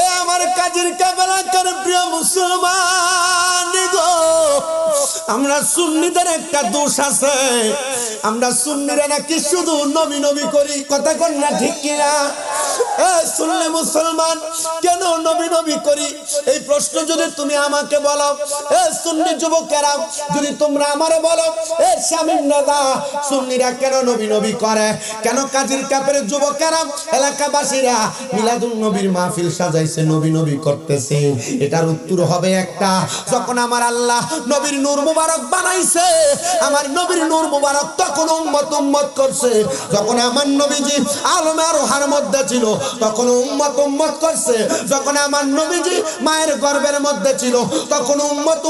এ আমার কাজের কাবেলাকার প্রিয় মুসলমান গো, আমরা সুন্নিদের একটা দোষ আছে, আমরা সুন্নিরা নাকি শুধু নবী নবী করি। কথা কন না ঠিক কিনা? সুন্নি মুসলমান কেন নবী নবী করি? এই প্রশ্ন যদি তুমি আমাকে বলো, সুন্নি যুবকেরা যদি তোমরা আমারে বলো, স্বামীর দাদা সুন্নিরা কেন নবী নবী করে, কেন কাজীর কাপের যুবকেরা এলাকাবাসীরা মিলাদুন নবীর মাহফিল সাজাইছে, নবী নবী করতেছে, এটার উত্তর হবে একটা, যখন আমার আল্লাহ নবীর নূর মুবারক বানাইছে, আমার নবীর নূর মুবারক তখন উম্মত করছে। যখন আমার নবীজি আলমে আরোহার মধ্যে ছিল তখন উম্মত করছে। যখন আমার নবীজি মায়ের গর্ভের মধ্যে ছিল তখন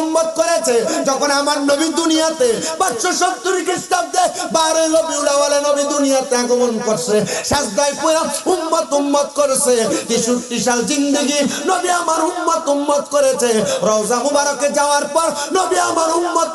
উম্মত করেছে। যখন আমার নবী দুনিয়াতে 570 খ্রিস্টাব্দে 12 রবিউল আউয়ালে নবী দুনিয়াতে আগমন করছে, সাজদায় পড়ে উম্মত করেছে। 63 সাল জিন্দেগি নবী আমার উম্মত করেছে। রওজা মুবারকে যাওয়ার পর নবী আমার উম্মত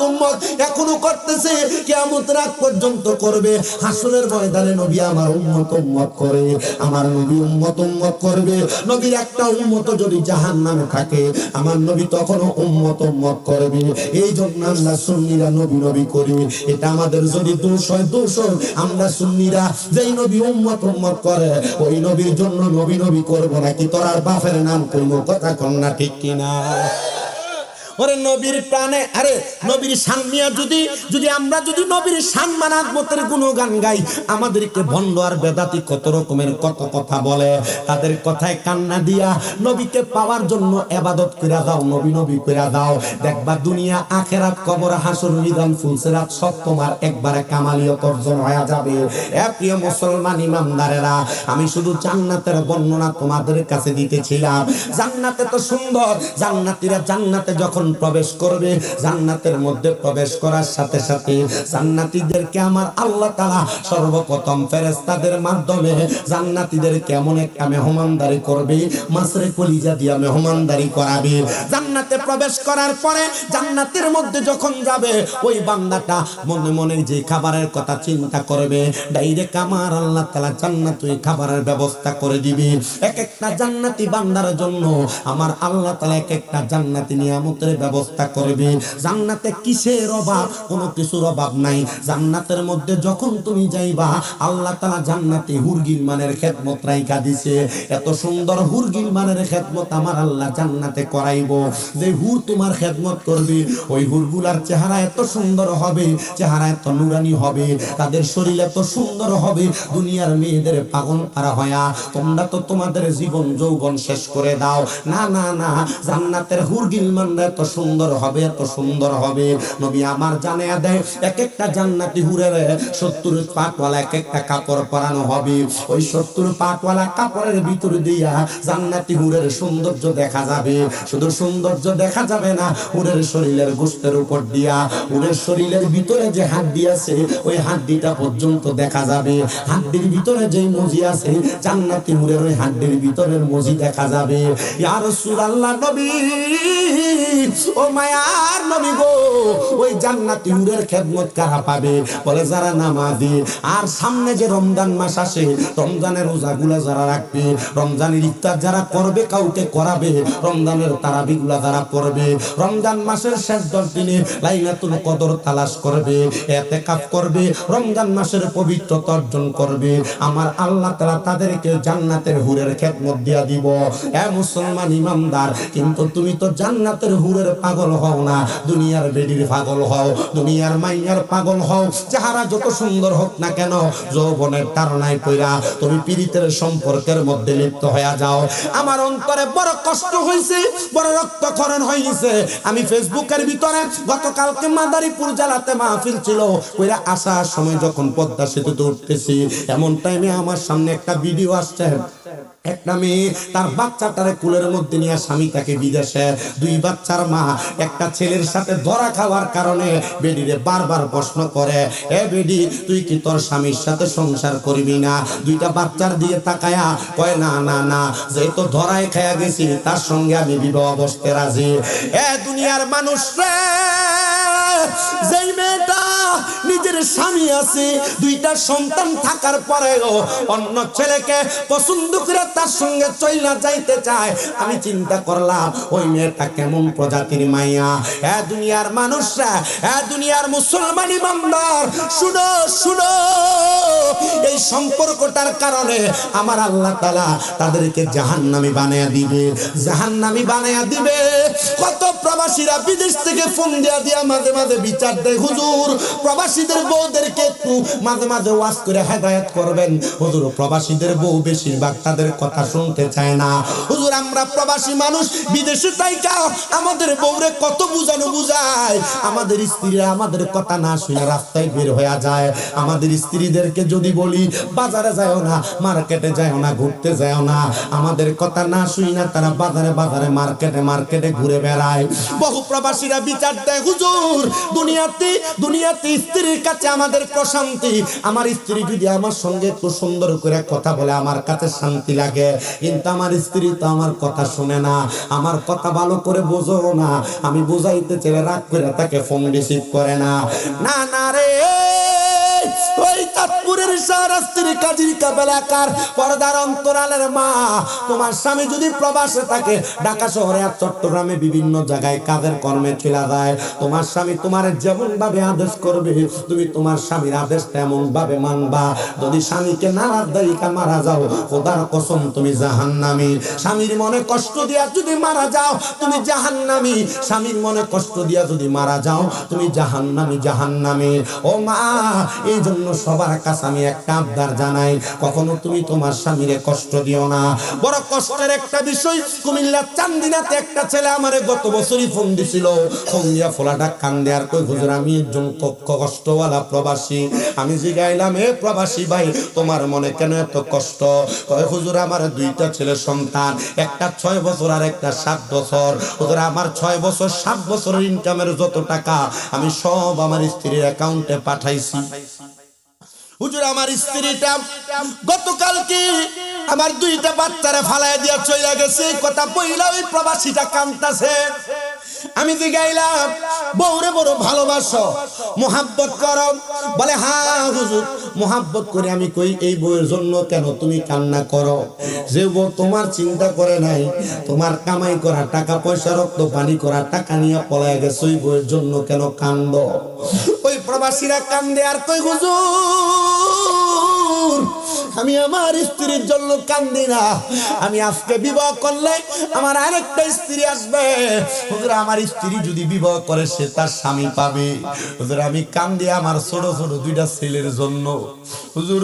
এখনো করতেছে, কিয়ামত রাত পর্যন্ত করবে। হাসরের ময়দানে নবী আমার উম্মত করে, আমার নবী উম্মত করবে। নবীর একটা উম্মত যদি জাহান্নামে থাকে, আমার নবী তখনও উম্মত করবে। এই জন্য আমরা সুন্নিরা নবী নবী করি। এটা আমাদের যদি দোষ হয়, দোষ হয় আমরা সুন্নিরা যেই নবী উম্মত করে ওই নবীর জন্য নবী নবী করবো নাকি তোর বাপের নাম কইবো? কথা কন না ঠিক কিনা? ওরে নবীর প্রাণে, আরে নবীর শান নিয়ে যদি আমরা যদি নবীর শান মানাজমতের গুণগান গাই, আমাদেরকে ভণ্ড আর বেদাতি কত রকমের কত কথা বলে, তাদের কথায় কান্না দিয়া নবীকে পাওয়ার জন্য ইবাদত কইরা দাও, নবী নবী কইরা দাও। দেখবা দুনিয়া আখিরাত কবর হাসর মিজান ফুলসিরাত সব তোমার একবারে কামালিয়ত অর্জন হয়ে যাবে। এ প্রিয় মুসলমান ইমানদারেরা, আমি শুধু জান্নাতের বর্ণনা তোমাদের কাছে দিতেছিলাম। জান্নাতে তো সুন্দর, জান্নাতীরা জান্নাতে যখন প্রবেশ করবে, জান্নাতের মধ্যে প্রবেশ করার সাথে সাথে জান্নাতীদেরকে আমার আল্লাহ তাআলা সর্বপ্রথম ফেরেশতাদের মাধ্যমে জান্নাতীদেরকে এমন একটা মেহমানদারি করবে, মাসরে কলিজা দিয়া মেহমানদারি করাবে। জান্নাতে প্রবেশ করার পরে জান্নাতের মধ্যে যখন যাবে, ওই বান্দাটা মনে মনে যে খাবারের কথা চিন্তা করবে, ডাইরেক্ট আমার আল্লাহ তাআলা জান্নাতে ওই খাবারের ব্যবস্থা করে দিবে। এক একটা জান্নাতি বান্দার জন্য আমার আল্লাহ তাআলা এক একটা জান্নাতি নিয়ামতের ব্যবস্থা করবে। জান্নাতে কিসের অভাব? কোনো কিছুর অভাব নাই। জান্নাতের মধ্যে যখন তুমি যাইবা, আল্লাহ তাআলা জান্নাতে হুরগিল মানের খেদমত রাইখা দিছে। এত সুন্দর হুরগিল মানের খেদমত আমার আল্লাহ জান্নাতে করাইবো। যে হুর তোমার খেদমত করবে, ওই হুরগুলার চেহারা এত সুন্দর হবে, চেহারা এত নুরানি হবে, তাদের শরীর এত সুন্দর হবে, দুনিয়ার মেয়েদের পাগল পারা হয়া তোমরা তো তোমাদের জীবন যৌবন শেষ করে দাও। না না না, জান্নাতের হুরগিল মানরা এত সুন্দর হবে, এত সুন্দর হবে। নবী আমার জানায়া দেয়, এক একটা জান্নাতি হুরের 70 পাটওয়ালা এক একটা কাপড় পরানো হবে। ওই 70 পাটওয়ালা কাপড়ের ভিতর দিয়া জান্নাতি হুরের সৌন্দর্য দেখা যাবে। শুধু সৌন্দর্য দেখা যাবে না, হুরের শরীরের গোশতের উপর দিয়া হুরের শরীরের ভিতরে যে হাড্ডি আছে, ওই হাড্ডিটা পর্যন্ত দেখা যাবে। হাড্ডির ভিতরে যে মজি আছে, জান্নাতি হুরের ওই হাড্ডির ভিতরের মজি দেখা যাবে। ইয়া রাসূলুল্লাহ, নবী ও মায়ার নবী গো, ওই জান্নাতি হুরের খেদমত কারা পাবে? বলে যারা নামাজি। আর সামনে যে রমজান মাস আসে, রমজানের রোজাগুলা যারা রাখবে, রমজানের ইফতার যারা করবে, কাউকে করাবে, রমজানের তারাবিগুলা যারা পড়বে, রমজান মাসের শেষ 10 দিনে লাইলাতুল কদর তালাশ করবে, ইতিকাফ করবে, রমজান মাসের পবিত্রতা অর্জন করবে, আমার আল্লাহ তাআলা তাদেরকে জান্নাতের হুরের খেদমত দিয়া দিব। এ মুসলমান ইমানদার, কিন্তু তুমি তো জান্নাতের হুরের পাগল হও না, দুনিয়ার বেডির পাগল হও, দুনিয়ার মাইয়ার পাগল হও। চেহারা যত সুন্দর হোক না কেন, যৌবনের তাড়নায় পইরা তুমি পীড়িতের সম্পর্কের মধ্যে লিপ্ত হয়ে যাও। আমার অন্তরে বড় কষ্ট হইছে, বড় রক্তক্ষরণ হইছে। আমি ফেসবুকের ভিতরে গতকালকে মাদারীপুর জেলাতে মাহফিল ছিল, কইরা আসার সময় যখন পদ্মা সেতুতে উঠতেছি, এমন টাইমে আমার সামনে একটা ভিডিও আসছে। একটা মেয়ে তার বাচ্চাটারে কুলের মধ্যে নিয়ে, স্বামী তাকে বিদেশে, 2 বাচ্চার মা, একটা ছেলের সাথে ধরা খাওয়ার কারণে বেডিরে বারবার প্রশ্ন করে, এ বেডি তুই কি তোর স্বামীর সাথে সংসার করবি না? 2টা বাচ্চার দিয়ে তাকায়া কয় না না না, যেহেতু ধরায় খায়া গেছি তার সঙ্গে আমি বিবাহ বসতে রাজি। এ দুনিয়ার মানুষ রে, যেই মেয়েটা নিজের স্বামী আছে, দুইটা সন্তান থাকার পরেও অন্য ছেলেকে পছন্দ করে তার সঙ্গে চইলা যাইতে চায়, আমি চিন্তা করলাম ওই মেয়েটা কেমন প্রজাতির মাইয়া। দুনিয়ার মানুষরা, দুনিয়ার মুসলমান ইমানদার, শুনো শুনো, এই সম্পর্কটার কারণে আমার আল্লাহ তাআলা তাদেরকে জাহান্নামী বানায়া দিবে, জাহান্নামী বানায়া দিবে। কত প্রবাসীরা বিদেশ থেকে ফোন দিয়া মাঝে মাঝে বিচার দেয়, হুজুর প্রবাসীদের বউদেরকে একটু মাঝে মাঝে ওয়াজ করে হেদায়েত করবেন। হুজুর প্রবাসীদের বউ বেশিরভাগ তাদের কথা শুনতে চায় না। হুজুর আমরা প্রবাসী মানুষ বিদেশে থাইকা আমাদের বউরে কত বুঝানো বুঝায়, আমাদের স্ত্রীরা আমাদের কথা না শুনে রাস্তায় বের হয়ে যায়। আমাদের স্ত্রীদেরকে যদি বলি বাজারে যাও না, মার্কেটে যাও না, ঘুরতে যাও না, আমাদের কথা না শুই না তারা বাজারে বাজারে মার্কেটে মার্কেটে ঘুরে বেড়ায়। বহু প্রবাসীরা বিচার দেয়, হুজুর দুনিয়াতে স্ত্রীর কাছে আমাদের প্রশান্তি, আমার স্ত্রী যদি আমার সঙ্গে একটু সুন্দর করে কথা বলে আমার কাছে শান্তি লাগে, কিন্তু আমার স্ত্রী তো আমার কথা শুনে না, আমার কথা ভালো করে বোঝো না, আমি বুঝাইতে চাইলে রাগ করে তাকে ফোন রিসিভ করে না। না না রে, ওই চাঁদপুরের শাহরাস্তির কাজী কাবেলাকার পর্দার অন্তরালের মা, তোমার স্বামী যদি প্রবাসে থাকে, ঢাকা শহরে আর চট্টগ্রামে বিভিন্ন জায়গায় কাজের কর্মে চলে যায়, তোমার স্বামী তোমার যেমন ভাবে আদেশ করবে তুমি তোমার স্বামীর আদেশ তেমন ভাবে মানবা। যদি স্বামীকে নারাজ দাইকা মারা যাও, খোদার কসম তুমি জাহান্নামী। স্বামীর মনে কষ্ট দিয়া যদি মারা যাও তুমি জাহান্নামী, স্বামীর মনে কষ্ট দিয়া যদি মারা যাও তুমি জাহান্নামী, জাহান্নামী। ও মা, এই জন্য সবার কাছে আমি একটা আবদার জানাই, কখনো তুমি তোমার স্বামীরে কষ্ট দিও না। বড় কষ্টের একটা বিষয়, কুমিল্লার চান্দিনাতে একটা ছেলে আমারে গত বছরই ফোন দিছিল, ফোন দিয়া ফোলাটা কান্দে আর কই, হুজুর আমি একজন কষ্টওয়ালা প্রবাসী। আমি জিগাইলাম, হে প্রবাসী ভাই তোমার মনে কেন এত কষ্ট? কয় হুজুর আমার দুইটা ছেলে সন্তান, একটা 6 বছর আর একটা 7 বছর। হুজুর আমার 6 বছর 7 বছরের ইনকামের যত টাকা আমি সব আমার স্ত্রীর অ্যাকাউন্টে পাঠাইছি। হুজুর আমার স্ত্রীটা গতকালকে আমার দুইটা বাচ্চারে ফালায় দিয়া চলে গেছে, কথা বইলা ওই প্রবাসীটা কাঁদতাছে। আমি জিগাইলাম, বউরে বড় ভালোবাসো, মোহাব্বত করো? বলে হ্যাঁ হুজুর মোহাব্বত করে। আমি কই এই বউয়ের জন্য কেন তুমি কান্না করো? যে বউ তোমার চিন্তা করে নাই, তোমার কামাই করা টাকা পয়সা রক্ত পানি করা টাকা নিয়ে পলায় গেছে, ওই বউয়ের জন্য কেন কান্দো? ওই প্রবাসীরা কান্দে আর কই, হুজুর আমি আমার স্ত্রীর জন্য কান্দি না, আমি আজকে বিবাহ করলে আমার আরেকটা স্ত্রী আসবে। হুজুর আমার স্ত্রী যদি বিবাহ করে সে তার স্বামী পাবে। হুজুর আমি কান্দি আমার ছোট ছোট দুইটা ছেলের জন্য। হুজুর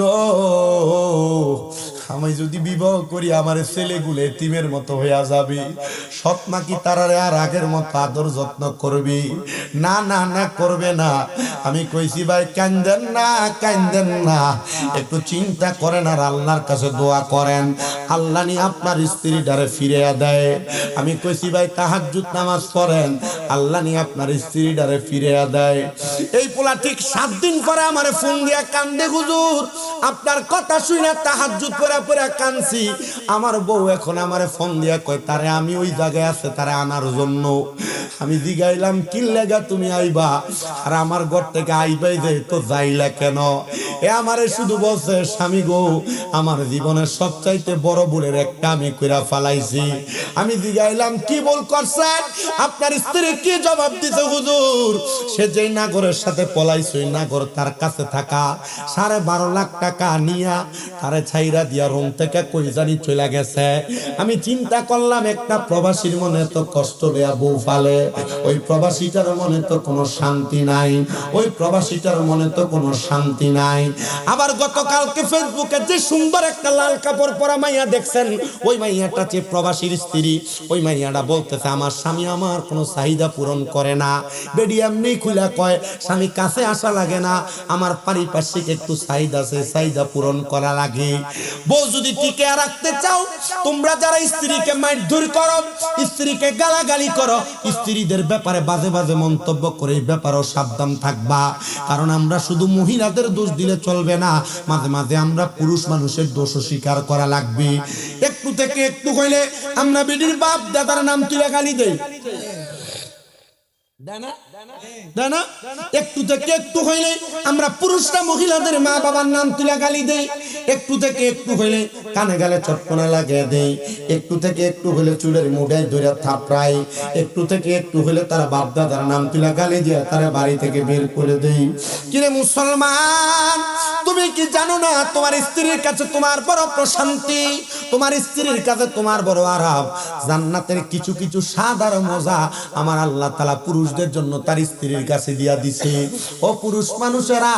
আমি যদি বিবাহ করি আমার ছেলেগুলো এতিমের মতো হইয়া যাবে, সৎ মা কি তারারে আর আগের মতো আদর যত্ন করবি? না না না করবে না। আমি কইছি ভাই কান্দেন না, কান্দেন না, একটু চিন্তা করেন আর আল্লাহর কাছে দোয়া করেন, আল্লাহ নি আপনার স্ত্রীটারে ফিরিয়ে দেয়। আমি কইছি ভাই তাহাজ্জুদ নামাজ পড়েন, আল্লাহ নি আপনার স্ত্রীটারে ফিরিয়ে দেয়। এই পোলা ঠিক 7 দিন পরে আমারে ফোন দিয়া কান্দে, হুজুর আপনার কথা শুনে তাহাজ্জুদ পড়া পড়া কানছি, আমার বউ এখন আমারে ফোন দিয়া কয় তারে আমি ওই জায়গায় আছে তারে আনার জন্য। আমি জিগাইলাম কি লাগা তুমি আইবা? আর আমার ঘর থেকে আইবাই যে তো যাইলা কেন? এ আমারে শুধু বলছে, স্বামী গো আমার জীবনের সবচাইতে বড় ভুলের একটা আমি কইরা ফালাইছি। আমি জিগাইলাম কি ভুল করছেন? আপনার স্ত্রী কি জবাব দিতে, হুজুর সে যেই নাগরের সাথে পলাইছে ওই নাগর তার কাছে থাকা 12.5 লাখ টাকা নিয়া তারে ছাইরা দিয়া রুম থেকে কই জানি চলে গেছে। আমি চিন্তা করলাম একটা প্রবাসীর মনে তো কষ্ট দেয়া বউ ফালে, ওই প্রবাসীটার মনে তো কোনো শান্তি নাই, ওই প্রবাসীটার মনে তো কোনো শান্তি নাই। আবার গতকালকে ফেসবুকে যে সুন্দর একটা লাল কাপড় পরা মাইয়া দেখছেন, ওই মাইয়াটা যে প্রবাসীর স্ত্রী, ওই মাইয়াটা বলতেছে আমার স্বামী আমার কোনো চাহিদা পূরণ করে না। বেডি এমনি খুলে কয় স্বামী কাছে আসা লাগে না, আমার পারিপার্শ্বিক একটু চাহিদা আছে, চাহিদা পূরণ করা লাগে। বউ যদি টিকে রাখতে চাও, তোমরা যারা স্ত্রীকে মারধর করো, স্ত্রীকে গালাগালি করো, স্ত্রীদের ব্যাপারে বাজে বাজে মন্তব্য করে এই ব্যাপারেও সাবধান থাকবা। কারণ আমরা শুধু মহিলাদের দোষ দিলে চলবে না, মাঝে মাঝে আমরা পুরুষ মানুষের দোষও স্বীকার করা লাগবে। একটু থেকে একটু হইলে আমরা বেডির বাপ দাদার নাম তুলে গালি দেই, দেয় না? একটু থেকে একটু হইলে আমরা পুরুষরা মহিলাদের মা বাবার নাম তুলে গালি দেই, একটু থেকে একটু হইলে কানে গালে চটকনা লাগিয়ে দেই, একটু থেকে একটু হইলে চুলের মুড়ায় ধরে থাপড়াই, একটু থেকে একটু হইলে তারা বাপ দাদার নাম তুলে গালি দিয়ে তারা বাড়ি থেকে বের করে দেই। কিরে মুসলমান, তুমি কি জানো না তোমার স্ত্রীর কাছে তোমার বড় প্রশান্তি, তোমার স্ত্রীর কাছে তোমার বড় আরাম। জান্নাতের কিছু কিছু স্বাদ আর মজা আমার আল্লাহ তাআলা পুরুষদের জন্য তার স্ত্রীর কাছে দিয়া দিছে। ও পুরুষ মানুষেরা,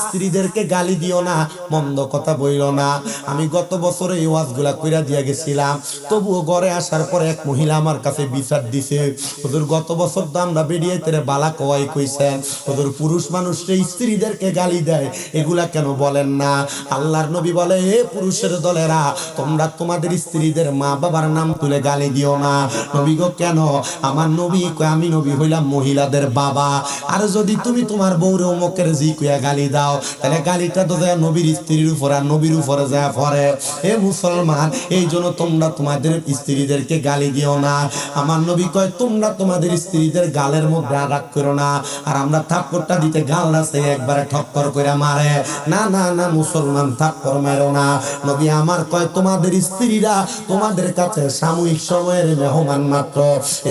স্ত্রীদেরকে গালি দিও না, মন্দ কথা বইল না। আমি গত বছরে এই ওয়াজগুলা কইরা দিয়া গেছিলাম, তবুও ঘরে আসার পরে এক মহিলা আমার কাছে বিচার দিছে, হুজুর গত বছর তো আমরা বেরিয়েতে বালা কওয়াই কইছেন, হুজুর পুরুষ মানুষরা স্ত্রীদেরকে গালি দেয়, এগুলা কেন বলেন না? আল্লাহর নবী বলে, হে পুরুষের দলেরা, তোমরা তোমাদের স্ত্রীদের মা বাবার নাম তুলে গালি দিও না। নবী গো কেন? আমার নবী কয়, আমি নবী হইলাম মহিলাদের বাবা, আর যদি তুমি তোমার বউরে অমুকের জি কইয়া গালি দাও, তাহলে গালিটা তো যায় নবীর স্ত্রীর উপর আর নবীর উপরে যায় পড়ে। হে মুসলমান, এই জন্য তোমরা তোমাদের স্ত্রীদেরকে গালি দিও না। আমার নবী কয়, তোমরা তোমাদের স্ত্রীদের গালের মধ্যে রাগ করো না। আর আমরা থাপ্পড়টা দিতে গাল আছে একবারে ঠক্কর করে মারে, না না না মুসলমান, থাপ্পড় মেরো না। নবী আমার কয়, তোমাদের স্ত্রীরা তোমাদের কাছে সাময়িক সময়ের মেহমান মাত্র,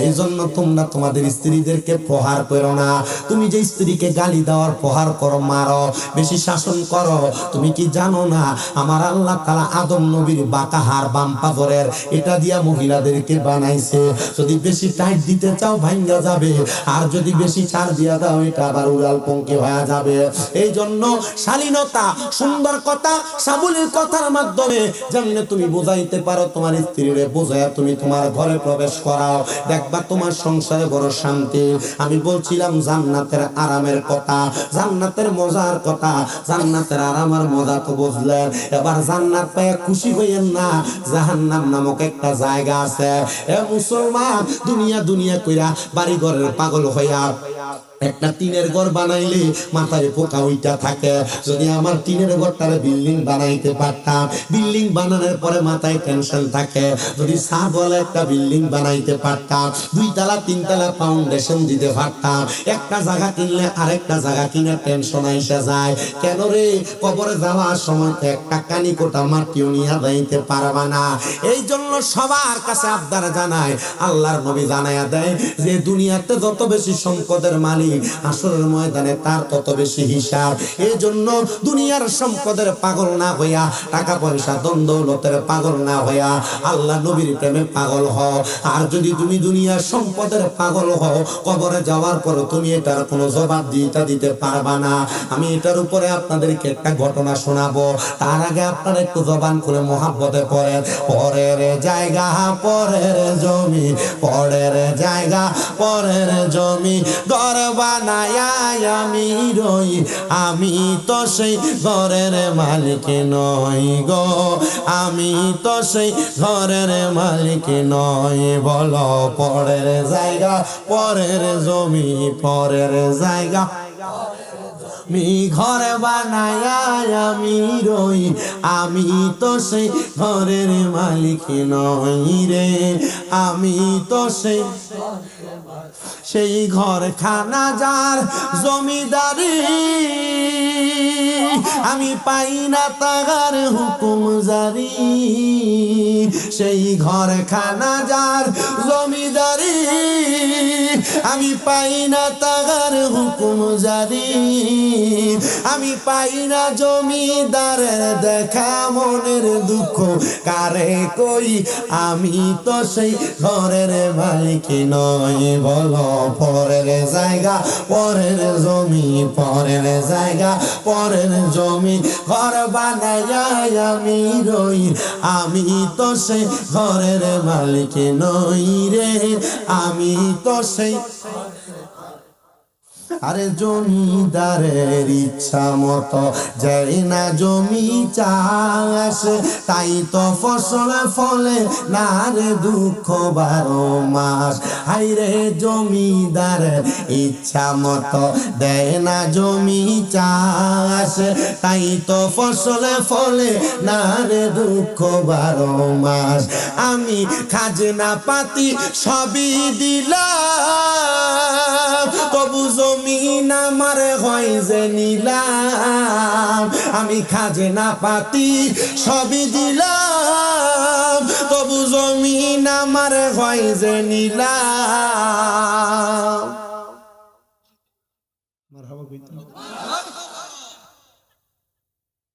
এই জন্য তোমরা তোমাদের স্ত্রীদেরকে প্রহার করো না। তুমি যে স্ত্রীকে গালি দেওয়ার প্রহার করো, মারো, বেশি শাসন করো, তুমি কি জানো না আমার আল্লাহ তাআলা আদম নবীর বাঁকা হাড় বাম পাথরের এটা দিয়া মহিলাদেরকে বানাইছে। যদি বেশি টাইট দিতে চাও ভাঙ্গা যাবে, আর যদি বেশি ছাড় দিয়া দাও এটা আবার উড়াল পঙ্কি হয়ে যাবে। এই জন্য শালীনতা, সুন্দর কথা, সাবলীল কথার মাধ্যমে যেমনি তুমি বোঝাইতে পারো তোমার স্ত্রীরে, বোঝায়া তুমি তোমার ঘরে প্রবেশ করাও, দেখবা তোমার সংসারে বড় শান্তি। আমি বলছিলাম জান্নাতের আরামের কথা, জান্নাতের মজার কথা, জান্নাতের আরামের মজা তো বুঝলেন। এবার জান্নাত পেয়ে খুশি হইয়েন না, জাহান্নাম নামক একটা জায়গা আছে। এ মুসলমান, দুনিয়া দুনিয়া কইরা বাড়ি ঘরের পাগল হইয়া একটা টিনের ঘর বানাইলে মাথায় পোকা উইটা থাকে। যদি আমার টিনের ঘরটারে বিল্ডিং বানাইতে পারতাম, বিল্ডিং বানানোর পরে মাথায় টেনশন থাকে। যদি সাদওয়ালা একটা বিল্ডিং বানাইতে পারতাম, 2 তলা 3 তলা ফাউন্ডেশন দিতে পারতাম, একটা জায়গা কিনলে আরেকটা জায়গা কিনে টেনশন আইসা যায়। কেন রে? কবরে যাওয়ার সময় তো একটা কানি কোটা মাটিও নিয়ে যাইতে পারবা না। এই জন্য সবার কাছে আবদার জানায়, আল্লাহর নবী জানাইয়া দেয় যে দুনিয়াতে যত বেশি সম্পদের মালিক, আসরের ময়দানে তার তত বেশি হিসাব। এই জন্য দুনিয়ার সম্পদের পাগল না হইয়া, টাকা পয়সা ধন দৌলতের পাগল না হইয়া আল্লাহ নবীর প্রেমে পাগল হও। আর যদি তুমি দুনিয়ার সম্পদের পাগল হও, কবরে যাওয়ার পর তুমি এটার কোনো জবাব দিতে পারবা না। আমি এটার উপরে আপনাদেরকে একটা ঘটনা শোনাবো, তার আগে আপনারা একটু জবান করে মহাব্বতে পড়েন। পরের জায়গা পরের জমি, পরের জায়গা পরের জমি, ঘর বানায় আমি রই, আমি তো সেই ঘরের মালিক নই গো, আমি তো সেই ঘরের মালিক নই। বলো পরের জায়গা পরের জমি, পরের জায়গা আমি ঘর বানায় আমি রই, আমি তো সেই ঘরের মালিক নই রে, আমি তো সেই ঘর খানা যার জমিদারি, আমি পাই না তাগার হুকুম জারি। সেই ঘর খানা যার জমিদারি, আমি পাই না তাগার হুকুম জারি। আমি পাই না জমিদারের দেখা, মনের দুঃখ কারে কই, আমি তো সেই ঘরের মালিক নই। বলো পরের জায়গা পরের জমি, পরের জায়গা পরের জমি, ঘর বানায় আমি রই, আমি তো সেই ঘরের মালিক নই রে, আমি তো সেই। আরে জমিদারের ইচ্ছা মতো যাই না জমি চাষ, তাই তো ফসল ফলে না রে দুঃখ 12 মাস। হাইরে জমিদারের ইচ্ছা মতো দেয় না জমি চাষ, তাই তো ফসল ফলে না রে দুঃখ 12 মাস। আমি খাজনা পাতি সবই দিলাম, তবু জমিন আমার হয় যে নিলাম, আমি খাজনা পাতি সবই দিলাম, তবু জমিন আমার হয় যে নিলাম।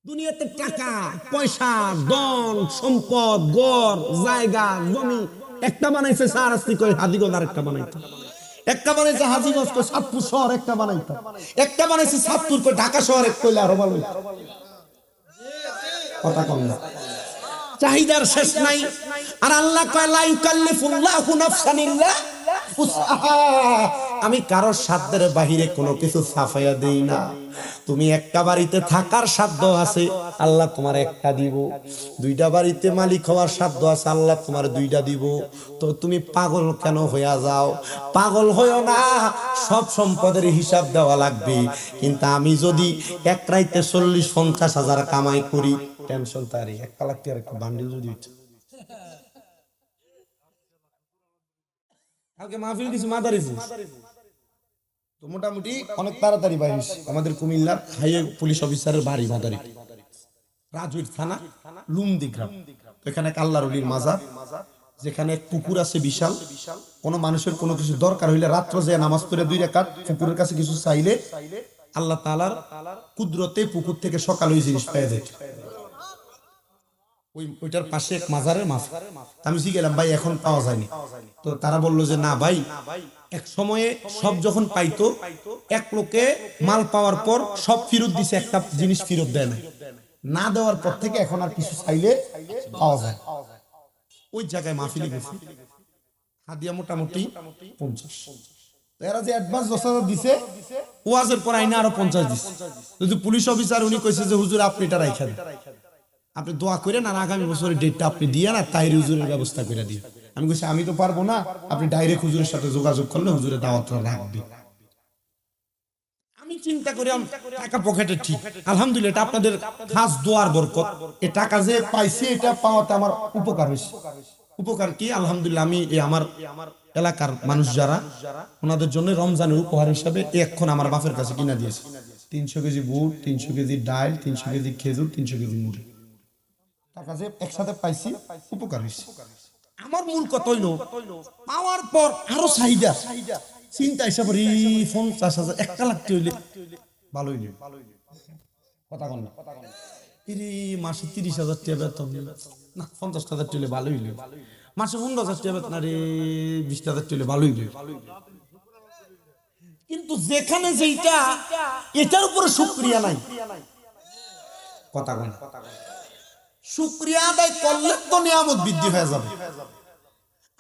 দুনিয়াতে টাকা পয়সা ধন সম্পদ গড় জায়গা জমি একটা বানাইছে সারাস্তি কই হাদিগঞ্জ, আরেকটা বানাইতো একটা বানাইছে হাজিগঞ্জ কই সাতপুর শহর, একটা বানাইতো একটা বানাইছে সাতপুর কই ঢাকা শহর, এক কইলে আরো ভালো কথা কম না, চাহিদার শেষ নাই। আর আল্লাহ কয় লা ইউকাল্লিফুল্লাহু নাফসান ইল্লা উসআহা, আমি কারো সাধ্যের বাহিরে কোনো কিছু ছাফাইয়া দেই না। তুমি একটা বাড়িতে থাকার সাধ্য আছে, আল্লাহ তোমার একটা দিব। দুইটা বাড়িতে মালিক হওয়ার সাধ্য আছে, আল্লাহ তোমার দুইটা দিব। তো তুমি পাগল কেন হইয়া যাও? পাগল হইও না, সব সম্পদের হিসাব দেওয়া লাগবে। কিন্তু আমি যদি এক রাইতে 40-50 হাজার কামাই করি, টেনশন তারি, 1 লাখ টাকার একটা বান্ডিল যদি কালকে মাহফিল কিছু মাদারিফু তো মোটামুটি অনেক তাড়াতাড়ি বাইশ আমাদের কুমিল্লার হাইওয়ে পুলিশ অফিসারের বাড়ি মাদারি রাজউর থানা লুমদি গ্রাম। এখানে আল্লাহর ওলির মাজার, যেখানে পুকুর আছে বিশাল। কোনো মানুষের কোনো কিছু দরকার হইলে রাত্রে যে নামাজ পড়ে 2 রাকাত পুকুরের কাছে কিছু চাইলে আল্লাহ তাআলার কুদরতে পুকুর থেকে সকাল ওই জিনিস পেয়ে যায়। ওইটার পাশে এক মাজারের মাছ। আমি গেলাম ভাই এখন পাওয়া যায়নি, তো তারা বললো যে না ভাই, এক সময়ে সব যখন পাইতো এক লোকে মাল পাওয়ার পর সব ফেরত দিছে, একটা জিনিস ফেরত দেয় না, না দেওয়ার পর থেকে এখন আর কিছু চাইলে পাওয়া যায়। ওই জায়গায় মাহফিলে গেছি, হাদিয়া মোটামুটি 50। এরা যে অ্যাডভান্স 10,000 দিছে, ওয়াজের পর আইনা আরো 50 দিছে। যদি পুলিশ অফিসার উনি কইছে যে হুজুর আপনি এটা রাইখা দেন, আপনি দোয়া করেন আর আগামী বছরের ডেটটা আপনি দিয়ে না তাইর হুজুরের ব্যবস্থা করে দিন। আমি কইছি আমি তো পারবো না, আপনি ডাইরেক্ট হুজুরের সাথে যোগাযোগ করলে হুজুরের দাওয়াতটা রাখবে। আমি চিন্তা করি টাকা পকেটে ঠিক, আলহামদুলিল্লাহ এটা আপনাদের খাস দোয়ার বরকত। এই টাকা যে পাইছি এটা পাওয়াতে আমার উপকার হয়েছে। উপকার কি? আলহামদুলিল্লাহ আমি আমার এলাকার মানুষ যারা, ওনাদের জন্য রমজানের উপহার হিসাবে এখন আমার বাপের কাছে কিনা দিয়েছি 300 কেজি বুট, 300 কেজি ডাল, 300 কেজি খেজুর, 300 কেজি মুড়ি। টাকা যে একসাথে পাইছি উপকার হয়েছে। আমার মূল কথা হইল পাওয়ার পর আরো চাহিদা, চিন্তা হিসাবে 50,000 1 লাখ হইলে ভালো হইলে কথা কন না, মাসে 30,000 টাকা বেতন না, 50,000 টাকা ভালো হইলে, মাসে 15,000 টাকা বেতন, আরে 20,000 টাকা ভালো হইলে। কিন্তু যেখানে যেটা এটার উপরে শুকরিয়া নাই, কথা কন, শুকরিয়া আদায় করলে তো নিয়ামত বৃদ্ধি হয়ে যাবে।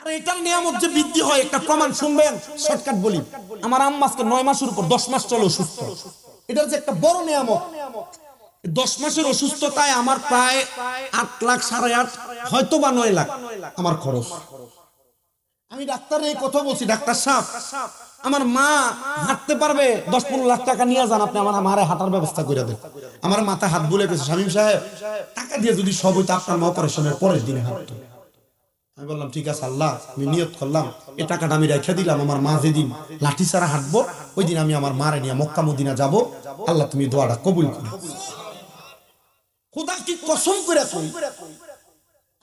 আর এটার নিয়ামত যে বৃদ্ধি হয় একটা প্রমাণ শুনবেন, শর্টকাট বলি। আমার আম্মা আজকে 9 মাসের উপর 10 মাস চলে অসুস্থ। এটার যে একটা বড় নিয়ামত, 10 মাসের অসুস্থতায় আমার প্রায় 8 লাখ 8.5 হয়তো বা 9 লাখ আমার খরচ। আমি ডাক্তারের এই কথা বলছি, ডাক্তার সাহেব আমার মা হাঁটতে পারবে, 10-15 লাখ টাকা নিয়ে যান, আপনি আমার মারে হাঁটার ব্যবস্থা করে দেন। আমার মাথায় হাত বুলে গেছে, শামীম সাহেব টাকা দিয়ে যদি সব হইতো আপনার মা অপারেশনের পরের দিনে হাঁটতো। আমি বললাম ঠিক আছে আল্লাহ, আমি নিয়ত করলাম এই টাকাটা আমি রেখে দিলাম, আমার মা যেদিন লাঠি ছাড়া হাঁটবো ওই দিন আমি আমার মারে নিয়ে মক্কা মদিনা যাব। আল্লাহ তুমি দোয়াটা কবুল করো। খোদা কি কসম করে কই,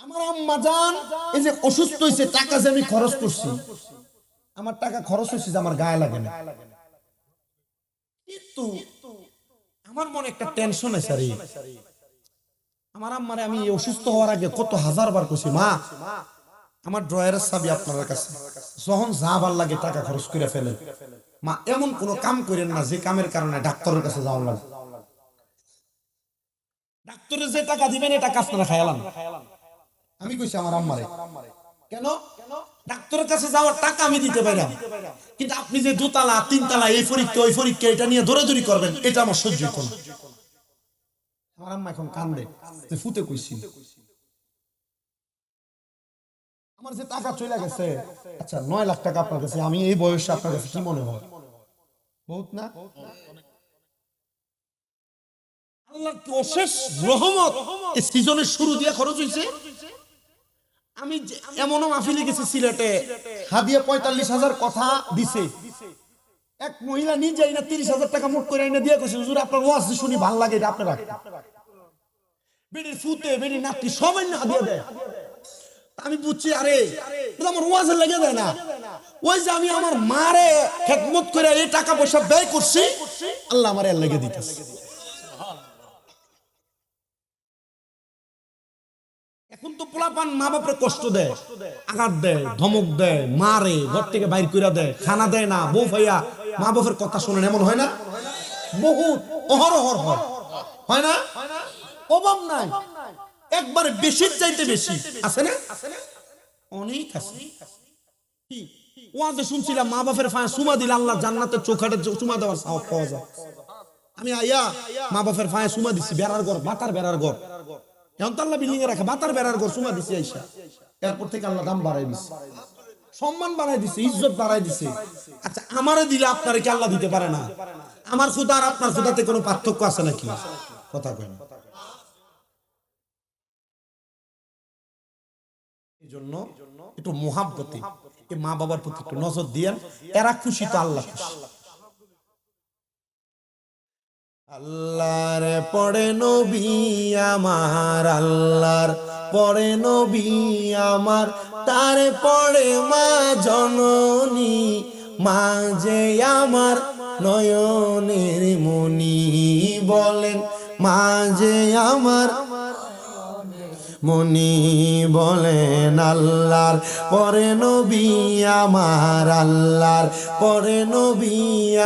আমার আম্মা জান এই যে অসুস্থ হইছে, টাকা যে আমি খরচ করছি, আমার টাকা খরচ হয়েছে যে আমার গায়ে লাগে না, কিন্তু আমার মনে একটা টেনশন আছে। আরে আমার আম্মারে আমি অসুস্থ হওয়ার আগে কত হাজারবার কইছি, মা আমার ড্রয়ারের চাবি আপনার কাছে, যখন যা ভাল লাগে টাকা খরচ করে ফেলেন, মা এমন কোন কাম করেন না যে কামের কারণে ডাক্তারের কাছে যাওয়া লাগে। ডাক্তারে যে টাকা দিবেন এটা কাজ না খায়ালাম। আমি কইছি আমার আম্মারে, কেন ডাক্তারের কাছে যাওয়ার টাকা আমি দিতে পারলাম, কিন্তু আপনি যে 2 তলা 3 তলা এই পরীক্ষা ওই পরীক্ষা এটা নিয়ে দৌড়াদৌড়ি করবেন, এটা আমার সহ্য হতো না। আমার আম্মা এখন কান্দে যে ফুতে কইছি, আমার যে টাকা চলে গেছে, আচ্ছা 9 লাখ টাকা আপনার কাছে, আমি এই বয়সে আপনার কাছে কি মনে হয়? বহুত না? আল্লাহর কি অশেষ রহমত, এই সিজনের শুরু দিয়ে খরচ হইছে। আমি এমনও মাহফিলে গেছি সিলেটে, হাদিয়া 45,000 কথা দিছে, এক মহিলা নিজেই না 30,000 টাকা মুখ করে এনে দিয়ে কইছে হুজুর আপনার ওয়াজ শুনি ভালো লাগে এটা আপনি রাখেন। বেডির ফুতে বেডির নাতি সবাই না দিয়ে দেয়। আমি বুঝছি আরে এটা আমার ওয়াজে লেগে দেয় না, ওই যে আমি আমার মারে খেদমত করে এই টাকা পয়সা ব্যয় করছি আল্লাহ আমারে লেগে দিতেছে। এখন তো পোলাপান মা বাপরে কষ্ট দেয়, আঘাত দেয়, ধমক দেয়, মারে, ঘর থেকে বাইর করে দেয়, খানা দেয় না, বউ ভাইয়া মা বাপের কথা শোনেন, এমন হয় না? বহুত অহরহ হয় না? অভাব নাই, একবারে বেশির চাইতে বেশি আছে না? অনেক আছে। কি ওয়াজে শুনছিলাম মা বাপের ফায়া সুমা দিলে আল্লাহ জান্নাতের চোখাটে সুমা দেওয়ার সওয়াব পাওয়া যায়। আমি আইয়া মা বাপের ফায়া সুমা দিছি, বেড়ার ঘর, বাতার বেড়ার ঘর, এখন তো আল্লাহ বিল্ডিং এ রাখে, বাতার বেড়ার ঘর সুমা দিছি আইসা, এরপর থেকে আল্লাহ দাম বাড়াই দিছে, সম্মান বাড়াই দিছে, ইজ্জত বাড়াই দিছে। আচ্ছা আমারে দিলে আপনারে কি আল্লাহ দিতে পারে না? আমার খোদা আর আপনার খোদাতে কোনো পার্থক্য আছে নাকি? কথা কয় না। এই জন্য একটু মোহাব্বতে এই মা বাবার প্রতি একটু নজর দিয়েন, এরা খুশি তো আল্লাহ খুশি। আল্লাহর পড়ে নবী আমার, আল্লাহর পড়ে নবী আমার, তারে পড়ে মা জননী, মা যে আমার নয়নের মনি, বলেন মা যে আমার মনি, বলেন আল্লাহর পরে নবী আমার, আল্লাহর পরে নবী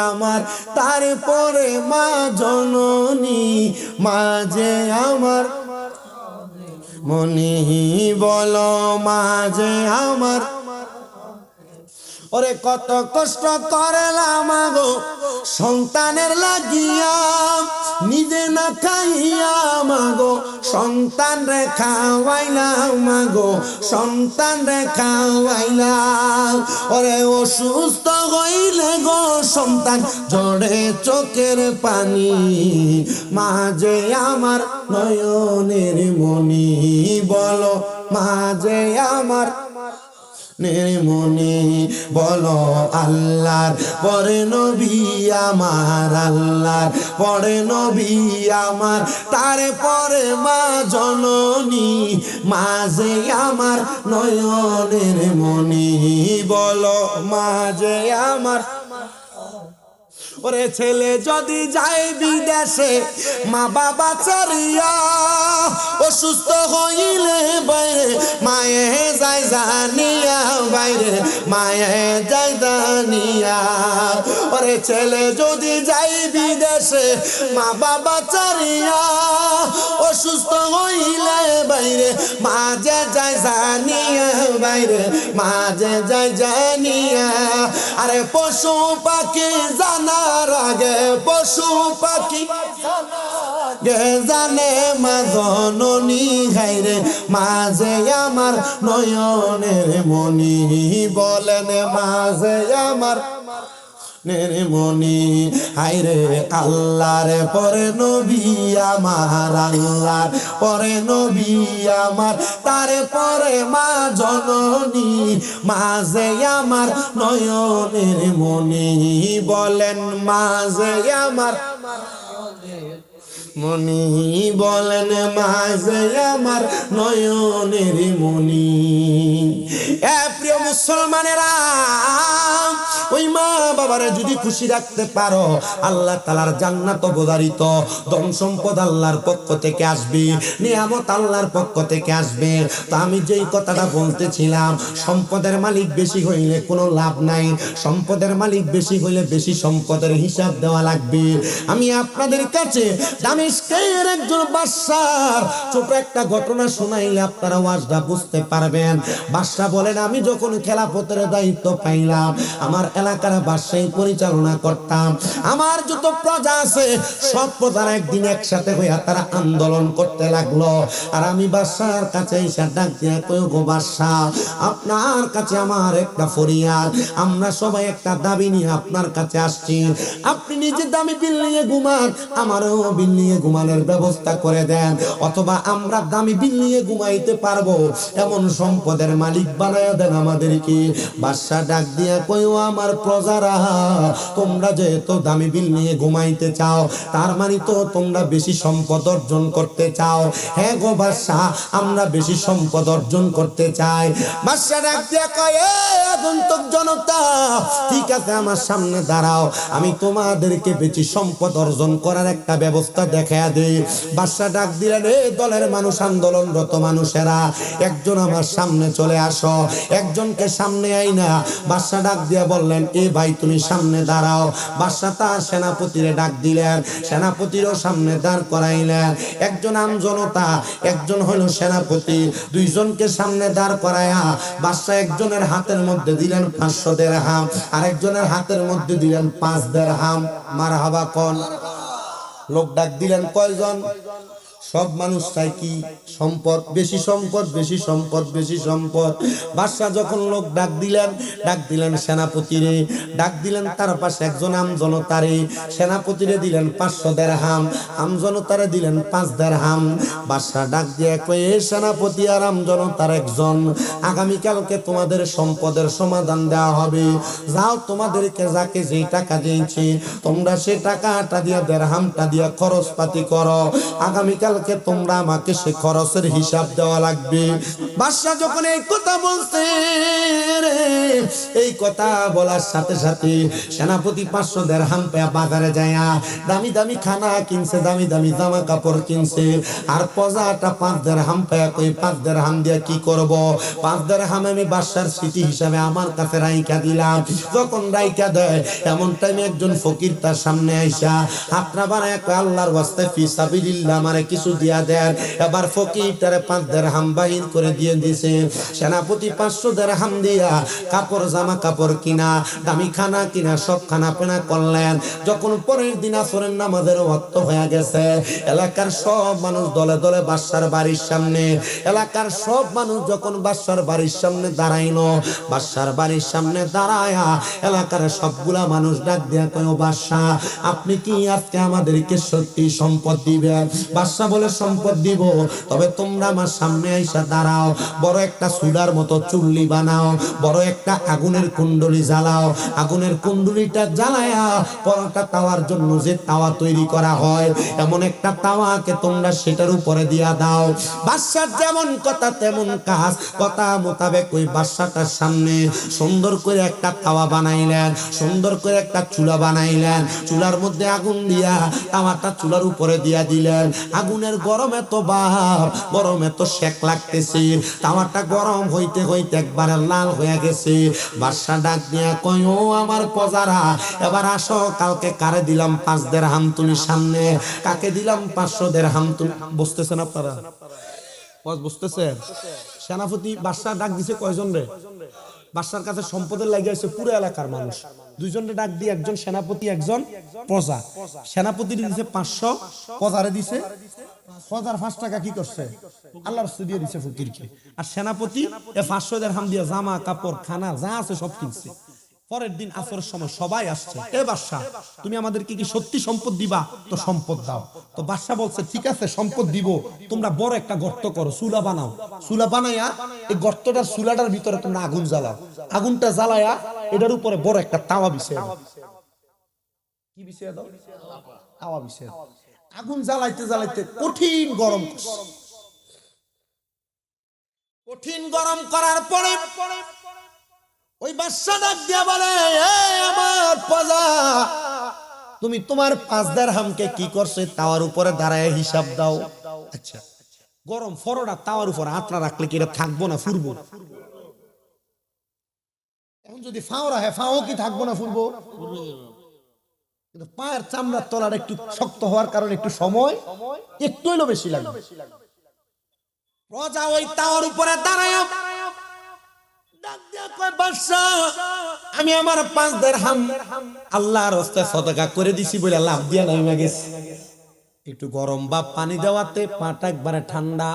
আমার, তারপরে মা জননী, মা যে আমার মনি, বলো মা যে আমার। ওরে কত কষ্ট করলাম গো সন্তানের লাগিয়া, নিজে না খাইয়া মাগো সন্তান রে খাওয়াইলাম, মাগো সন্তান রে খাওয়াইলাম। ওরে অসুস্থ হইলে গো সন্তান ঝরে চোখের পানি, মা যে আমার নয়নের মনি, বলো মা যে আমার নির্মনি, বলো আল্লাহর পরে নবী আমার, আল্লাহর পরে নবী আমার, তারে পরে মা জননী, মা যে আমার নয়নের মনি, বলো মা যে আমার। ওরে ছেলে যদি যায় বিদেশে মা বাবা চারিয়া, অসুস্থ হইলে বাইরে মায়ে যায় জানিয়া, বাইরে মায়ে যায় জানিয়া। ওরে ছেলে যদি যায় বিদেশে মা বাবা চারিয়া, অসুস্থ হইলে বাইরে মা যে যায় জানিয়া, বাইরে মা যে যায় জানিয়া। আরে পশু পাখি জানা আগে পশু পাখি জানে মা জননী, হাইরে মাঝে আমার নয়নের মনি, বলেন মাঝে আমার মনি, হাইরে আল্লাহর পরে নবী আমার, আল্লাহর পরে নবী আমার, তারে পরে মা জননী, মাঝে আমার নয়নের মনি, বলেন মাঝে আমার মনি, বলেন মাঝে আমার নয়নের মনি। এ প্রিয় মুসলমানেরা, ওই মা বাবারে যদি খুশি রাখতে পারো আল্লাহ তাআলার জান্নাত অবধারিত, ধন সম্পদ আল্লাহর পক্ষ থেকে আসবে, নিয়ামত আল্লাহর পক্ষ থেকে আসবে। তো আমি যেই কথাটা বলতেছিলাম, সম্পদের মালিক বেশি হইলে কোনো লাভ নাই, সম্পদের মালিক বেশি হইলে বেশি সম্পদের হিসাব দেওয়া লাগবে। আমি আপনাদের কাছে দামেস্কের একজন বাদশার ছোট একটা ঘটনা শোনাইলে আপনারা ওয়াজটা বুঝতে পারবেন। বাদশা বলেন, আমি যখন খেলাফতের দায়িত্ব পাইলাম, আমার এলাকার বাদশাহী পরিচালনা করতাম, আমার যত প্রজা আছে সব প্রজারা একদিন একসাথে হইয়া তারা আন্দোলন করতে লাগলো। আর আমি বাদশার কাছে এসে ডাক দিয়া কই, গো বাদশা, আপনার কাছে আমার একটা ফরিয়াদ, আমরা সবাই একটা দাবি নিয়ে আপনার কাছে আসছি। আপনি নিজে দামি বিল্ডিং এ ঘুমান, আমারও বিল্ডিং এ ঘুমানোর ব্যবস্থা করে দেন, অথবা আমরা দামি বিল্ডিং এ ঘুমাইতে পারবো এমন সম্পদের মালিক বানায়া দেন আমাদেরকে। বাদশা ডাক দিয়া কই, ও আমার আমার প্রজারা, তোমরা যেহেতু দামি বিল নিয়ে ঘুমাইতে চাও, তার মানে তো তোমরা বেশি সম্পদ অর্জন করতে চাও। হ্যাঁ গো বাদশা, আমরা বেশি সম্পদ অর্জন করতে চাই। বাদশা ডাক দিয়া কয়, এ আগন্তুক জনতা, ঠিক আছে আমার সামনে দাঁড়াও, আমি তোমাদেরকে বেশি সম্পদ অর্জন করার একটা ব্যবস্থা দেখায়া দেই। বাদশা ডাক দিলেন, এ দলের মানুষ, আন্দোলনরত মানুষেরা, একজন আমার সামনে চলে আসো। একজনকে সামনে আইনা বাদশা ডাক দিয়া বললেন, এ ভাই তুমি সামনে দাঁড়াও। বাদশা তার সেনাপতিরে ডাক দিলেন, সেনাপতিরও সামনে দাঁড় করাইলেন। একজন আমজনতা, একজন হলো সেনাপতি, দুইজনকে সামনে দাঁড় করায়া বাদশা একজনের হাতের মধ্যে দিলেন 500 দিরহাম, আরেকজনের হাতের মধ্যে দিলেন 5 দিরহাম। মারহাবা কোন? লোক ডাক দিলেন কয়জন? সব মানুষ চাই কি? সম্পদ, বেশি সম্পদ, বেশি সম্পদ, বেশি সম্পদ। বাদশা যখন লোক ডাক দিলেন সেনাপতিরে, ডাক দিলেন তার পাশে একজন আমজনতারে। সেনাপতিরে দিলেন 500 দিরহাম, আমজনতারে দিলেন 5 দিরহাম। বাদশা ডাক দিয়ে কয়, এ সেনাপতি আর আমজনতার একজন, আগামীকালকে তোমাদের সম্পদের সমাধান দেওয়া হবে। যাও, তোমাদেরকে যাকে যে টাকা দিয়েছি তোমরা সে টাকাটা দিয়া, দিরহামটা দিয়া খরচপাতি করো। আগামীকালকে তোমরা আমাকে সে খরচের হিসাব দেওয়া লাগবে। বাদশা যখন এই কথা বলছে, এই কথা বলার সাথে সাথে সেনাপতি 500 দিরহাম পেয়ে বাজারে যায় দামি দামি খানা কিনছে, দামি দামি জামা কাপড় কিনছে। আর প্রজাটা 5 দিরহাম পেয়ে কই 5 দিরহাম দিয়ে কি করব? 5 দিরহাম আমি বাদশার স্মৃতি হিসাবে আমার কাছে রাইখা দিলাম। যখন রাইখা দেয়, এমন টাইমে একজন ফকির তার সামনে আইসা হাতটা বানায় কয়, আল্লাহর ওয়াস্তে ফি সাবিলিল্লাহ আমারে কিছু দিয়া দেন। এবার ফকিরটারে 5 দিরহাম বাহির করে দিয়ে দিছে। সেনাপতি 500 দিরহাম দিয়া কাপড়, জামা কাপড় কিনা, দামি খানা কিনা, সব খানা পেনা করলেন। যখন পরের দিন আসরের নামাজের ওয়াক্ত হয়ে গেছে, এলাকার সব মানুষ দলে দলে বাদশার বাড়ির সামনে, এলাকার সব মানুষ যখন বাদশার বাড়ির সামনে দাঁড়াইলো, বাদশার বাড়ির সামনে দাঁড়ায়া এলাকার সবগুলা মানুষ ডাক দিয়া কয়, ও বাদশা, আপনি কি আজকে আমাদেরকে সত্যি সম্পদ দিবেন? বাদশা বলে, সম্পদ দিব, তবে তোমরা আমার সামনে আইসা দাঁড়াও, বড় একটা চুলার মতো চুল্লি বানাও, বড় একটা আগুনের কুণ্ডলি জ্বালাও। আগুনের কুণ্ডলিটা জ্বালায়া পরোটা তাওয়ার জন্য যে তাওয়া তৈরি করা হয়, এমন একটা তাওয়াকে তোমরা সেটার উপরে দিয়া দাও। বাদশার যেমন কথা তেমন কাজ, কথা মোতাবেক ওই বাদশাটার সামনে সুন্দর করে একটা তাওয়া বানাইলেন, সুন্দর করে একটা চুলা বানাইলেন। চুলার মধ্যে আগুন দিয়া তাওয়াটা চুলার উপরে দিয়া দিলেন। আগুনের গরম এত ভাব, গরম এত সেক লাগতেছে, তাওয়াটা গরম হইতে হইতে একবারে লাল হয়ে গেছে। বাদশা ডাক দিয়া কয়, ও আমার প্রজারা, এবার আসো, কালকে কারে দিলাম 5 দিরহাম তুমি সামনে, কাকে দিলাম 500 দিরহাম তুমি। বুঝতেছেন আপনারা? বুঝতেছেন? সেনাপতি বাদশা ডাক দিছে কয়জন রে? বাদশার কাছে সম্পদের লাগে আছে পুরো এলাকার মানুষ। দুইজনে ডাক দিয়ে, একজন সেনাপতি, একজন প্রজা। সেনাপতি দিছে 500, প্রজারে দিছে 5 টাকা। কি করছে? আল্লাহর রাস্তায় দিয়ে দিছে ফকিরকে। আর সেনাপতি 500 দিরহাম দিয়ে জামা কাপড় খানা যা আছে সব কিনছে। পরের দিন আসরের সময় সবাই আসছে, এ বাদশা, তুমি আমাদেরকে কি সত্যি সম্পদ দিবা? তো সম্পদ দাও। তো বাদশা বলছে, ঠিক আছে সম্পদ দিব, তোমরা বড় একটা গর্ত করো, চুলা বানাও। চুলা বানাইয়া এই গর্তটার চুলাটার ভিতরে তোমরা আগুন জ্বালাও। আগুনটা জ্বালায়া এটার উপরে বড় একটা তাওয়া বিছিয়ে দাও। কি বিছিয়ে দাও? তাওয়া বিছিয়ে দাও। আগুন জ্বালাইতে জ্বালাইতে কঠিন গরম, কঠিন গরম করার পরে ওই বাদশা ডাক দিয়া বলে, আমার প্রজা, তুমি তোমার 5 দিরহামকে কি করছে তাওয়ার উপরে দাঁড়ায় হিসাব দাও। আচ্ছা, গরম ফরোটা তাওয়ার উপর আঁতরা রাখলে কি এটা থাকবো না ফুরবো? এখন যদি ফাও রাখে, ফাও কি থাকবো না ফুরবো? কিন্তু পায়ের চামড়ার তলার একটু শক্ত হওয়ার কারণে একটু সময় একটু হইলো বেশি লাগে। প্রজা ওই তাওয়ার উপরে দাঁড়ায় আমি আমার 5 দিরহাম আল্লাহর রাস্তায় সদকা করে দিছি বলে লাভ দিয়া নাইমা গেছে। একটু গরম বা পানি দেওয়াতে পাটা একবারে ঠান্ডা।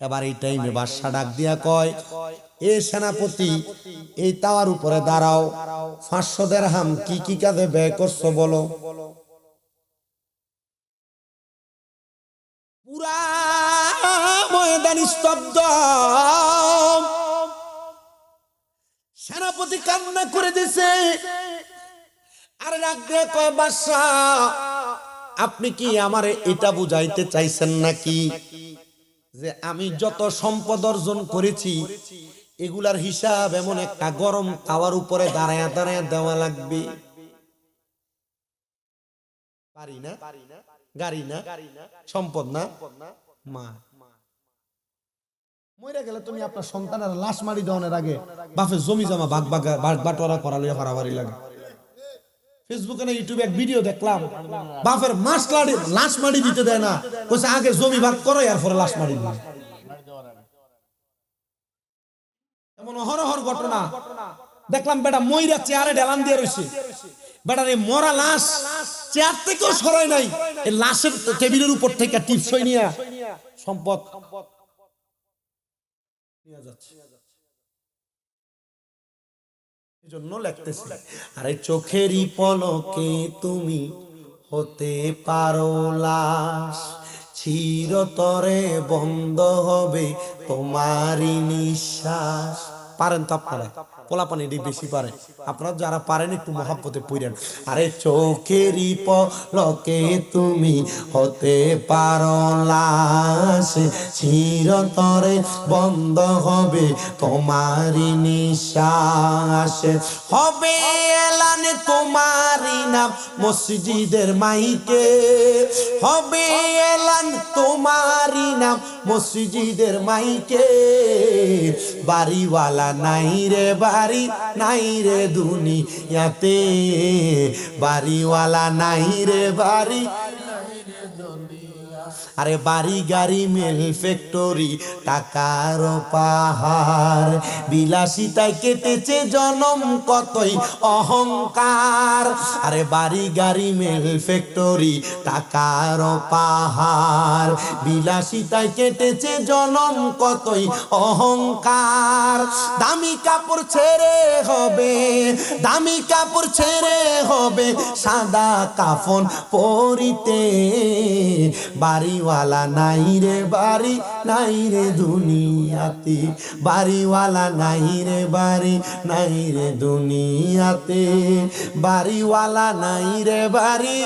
এবার এই টাইমে বাদশা ডাক দিয়া কয়, এ সেনাপতি, এই তাওয়ার উপরে দাঁড়াও, 500 দিরহাম কি কি কাজে ব্যয় করছো বলো। পুরা ময়দান স্তব্ধ। সেনাপতি কান্না করে দিছে, আর ডাক দিয়ে কয় বাদশা, আপনি কি আমারে এটা বুঝাইতে চাইছেন নাকি যে আমি যত সম্পদ অর্জন করেছি এগুলার হিসাব এমন একটা গরম তাওয়ার উপরে দাঁড়ায়া দাঁড়ায়া দেওয়া লাগবে? পারি না, গাড়ি না, সম্পদ না, মা মইরা গেলে তুমি আপনার সন্তানের লাশ মারি দেওয়ার আগে বাপের জমি জমা ভাগ বাটোয়ারা করা লইয়া ফারাফারি লাগে। ফেসবুকে না ইউটিউবে এক ভিডিও দেখলাম, বাপের লাশ মারি দিতে দেয় না, কইছে আগে জমি ভাগ করো এরপরে লাশ মারি দিবে। এমন অহরহর ঘটনা দেখলাম। বেটা মইরা চেয়ারে ঢেলান দিয়ে রয়েছে, বেটার এই মরা লাশ চেয়ার থেকেও সরাই নাই, এই লাশের টেবিলের উপর থেকে টিপসই নিয়ে সম্পদ নিয়ে যাচ্ছে। এজন্য লিখতেছে, আরে চোখেরই পলকে তুমি হতে পারো লাশ, চিরতরে বন্ধ হবে তোমারই নিঃশ্বাস। পারেন তো আপনারা, পোলাপানি বেশি পারে, আপনারা যারা পারেন একটু মহাব্বতে পড়েন। আরে চোখেরই পলকে তুমি হতে পারো লাশ, চিরতরে বন্ধ হবে তোমারই নিঃশ্বাস। হবে এলান তোমারই নাম মসজিদের মাইকে, হবে এলান তোমারই নাম মসজিদের মাইকে। বাড়িওয়ালা নাই রে বাড়ি, নাই রে দুনিয়াতে, বাড়িওয়ালা নাই রে বাড়ি। আরে বাড়ি গাড়ি মিল ফ্যাক্টরি টাকার পাহাড়, বিলাসিতায় কেটেছে জনম কতই অহংকার। আরে বাড়ি গাড়ি মিল ফ্যাক্টরি টাকার পাহাড়, বিলাসিতায় কেটেছে জনম কতই অহংকার। দামি কাপড় ছেড়ে হবে, দামি কাপড় ছেড়ে হবে সাদা কাফন পরিতে। বাড়িওয়ালা নাই রে বাড়ি, নাই রে দুনিয়াতে, বাড়িওয়ালা নাই রে বাড়ি, নাই রে দুনিয়াতে, বাড়িওয়ালা নাই রে বাড়ি।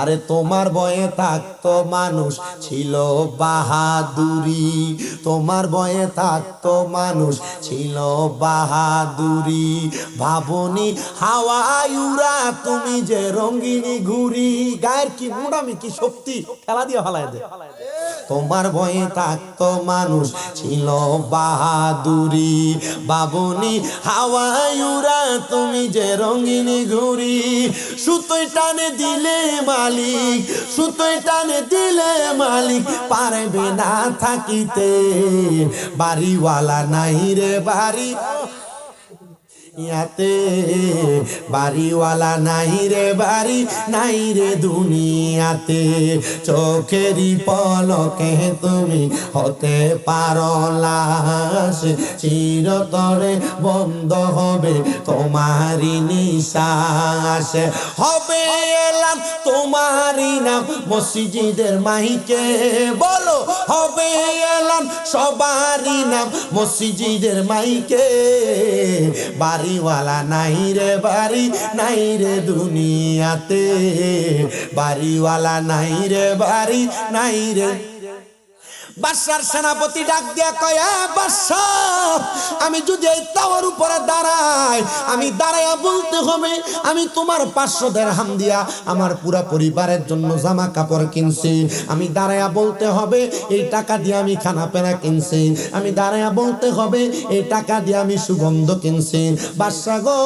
আরে তোমার বয়ে থাকতো মানুষ ছিল বাহাদুরি, তোমার বয়ে থাকতো মানুষ ছিল বাহাদুরি। ভাবনি হাওয়ায় উড়া তুমি যে রঙিনী ঘুরি, গায়ের কি মুড়ামি কি শক্তি খেলা দিয়ে ফালাই দে। তোমার ভয়ে থাকতো মানুষ ছিল বাহাদুরি, বাবুনি হাওয়ায় উড়া তুমি যে রঙিনী ঘুরি। সুতোয় টানে দিলে মালিক, সুতোয় টানে দিলে মালিক পারবে না থাকিতে। বাড়িওয়ালা নাই রে বাড়ি ইয়াতে, বাড়িওয়ালা নাই রে বাড়ি, নাই রে দুনিয়াতে। চোখেরই পলকে তুমি হতে পারো লাশ, চিরতরে বন্ধ হবে তোমারই নিঃশ্বাস। হবে এলাম তোমারই নাম মসজিদের মাইকে, বলো হবে এলাম সবারই নাম মসজিদের মাইকে। বাড়িওয়ালা নাই রে বাড়ি, নাই রে দুনিয়াতে, বাড়িওয়ালা নাই রে বাড়ি, নাই রে। বাদশার সেনাপতি ডাক দিয়া কয়, বাদশা আমি যদি এই টাওয়ার উপরে দাঁড়াই, আমি দাঁড়াইয়া বলতে হবে আমি তোমার 500 দিরহাম দিয়া আমার পুরা পরিবারের জন্য জামা কাপড় কিনছি। আমি দাঁড়াইয়া বলতে হবে এই টাকা দিয়ে আমি খানা পেনা কিনছি। আমি দাঁড়াইয়া বলতে হবে এই টাকা দিয়ে আমি সুগন্ধ কিনছি। বাদশা গো,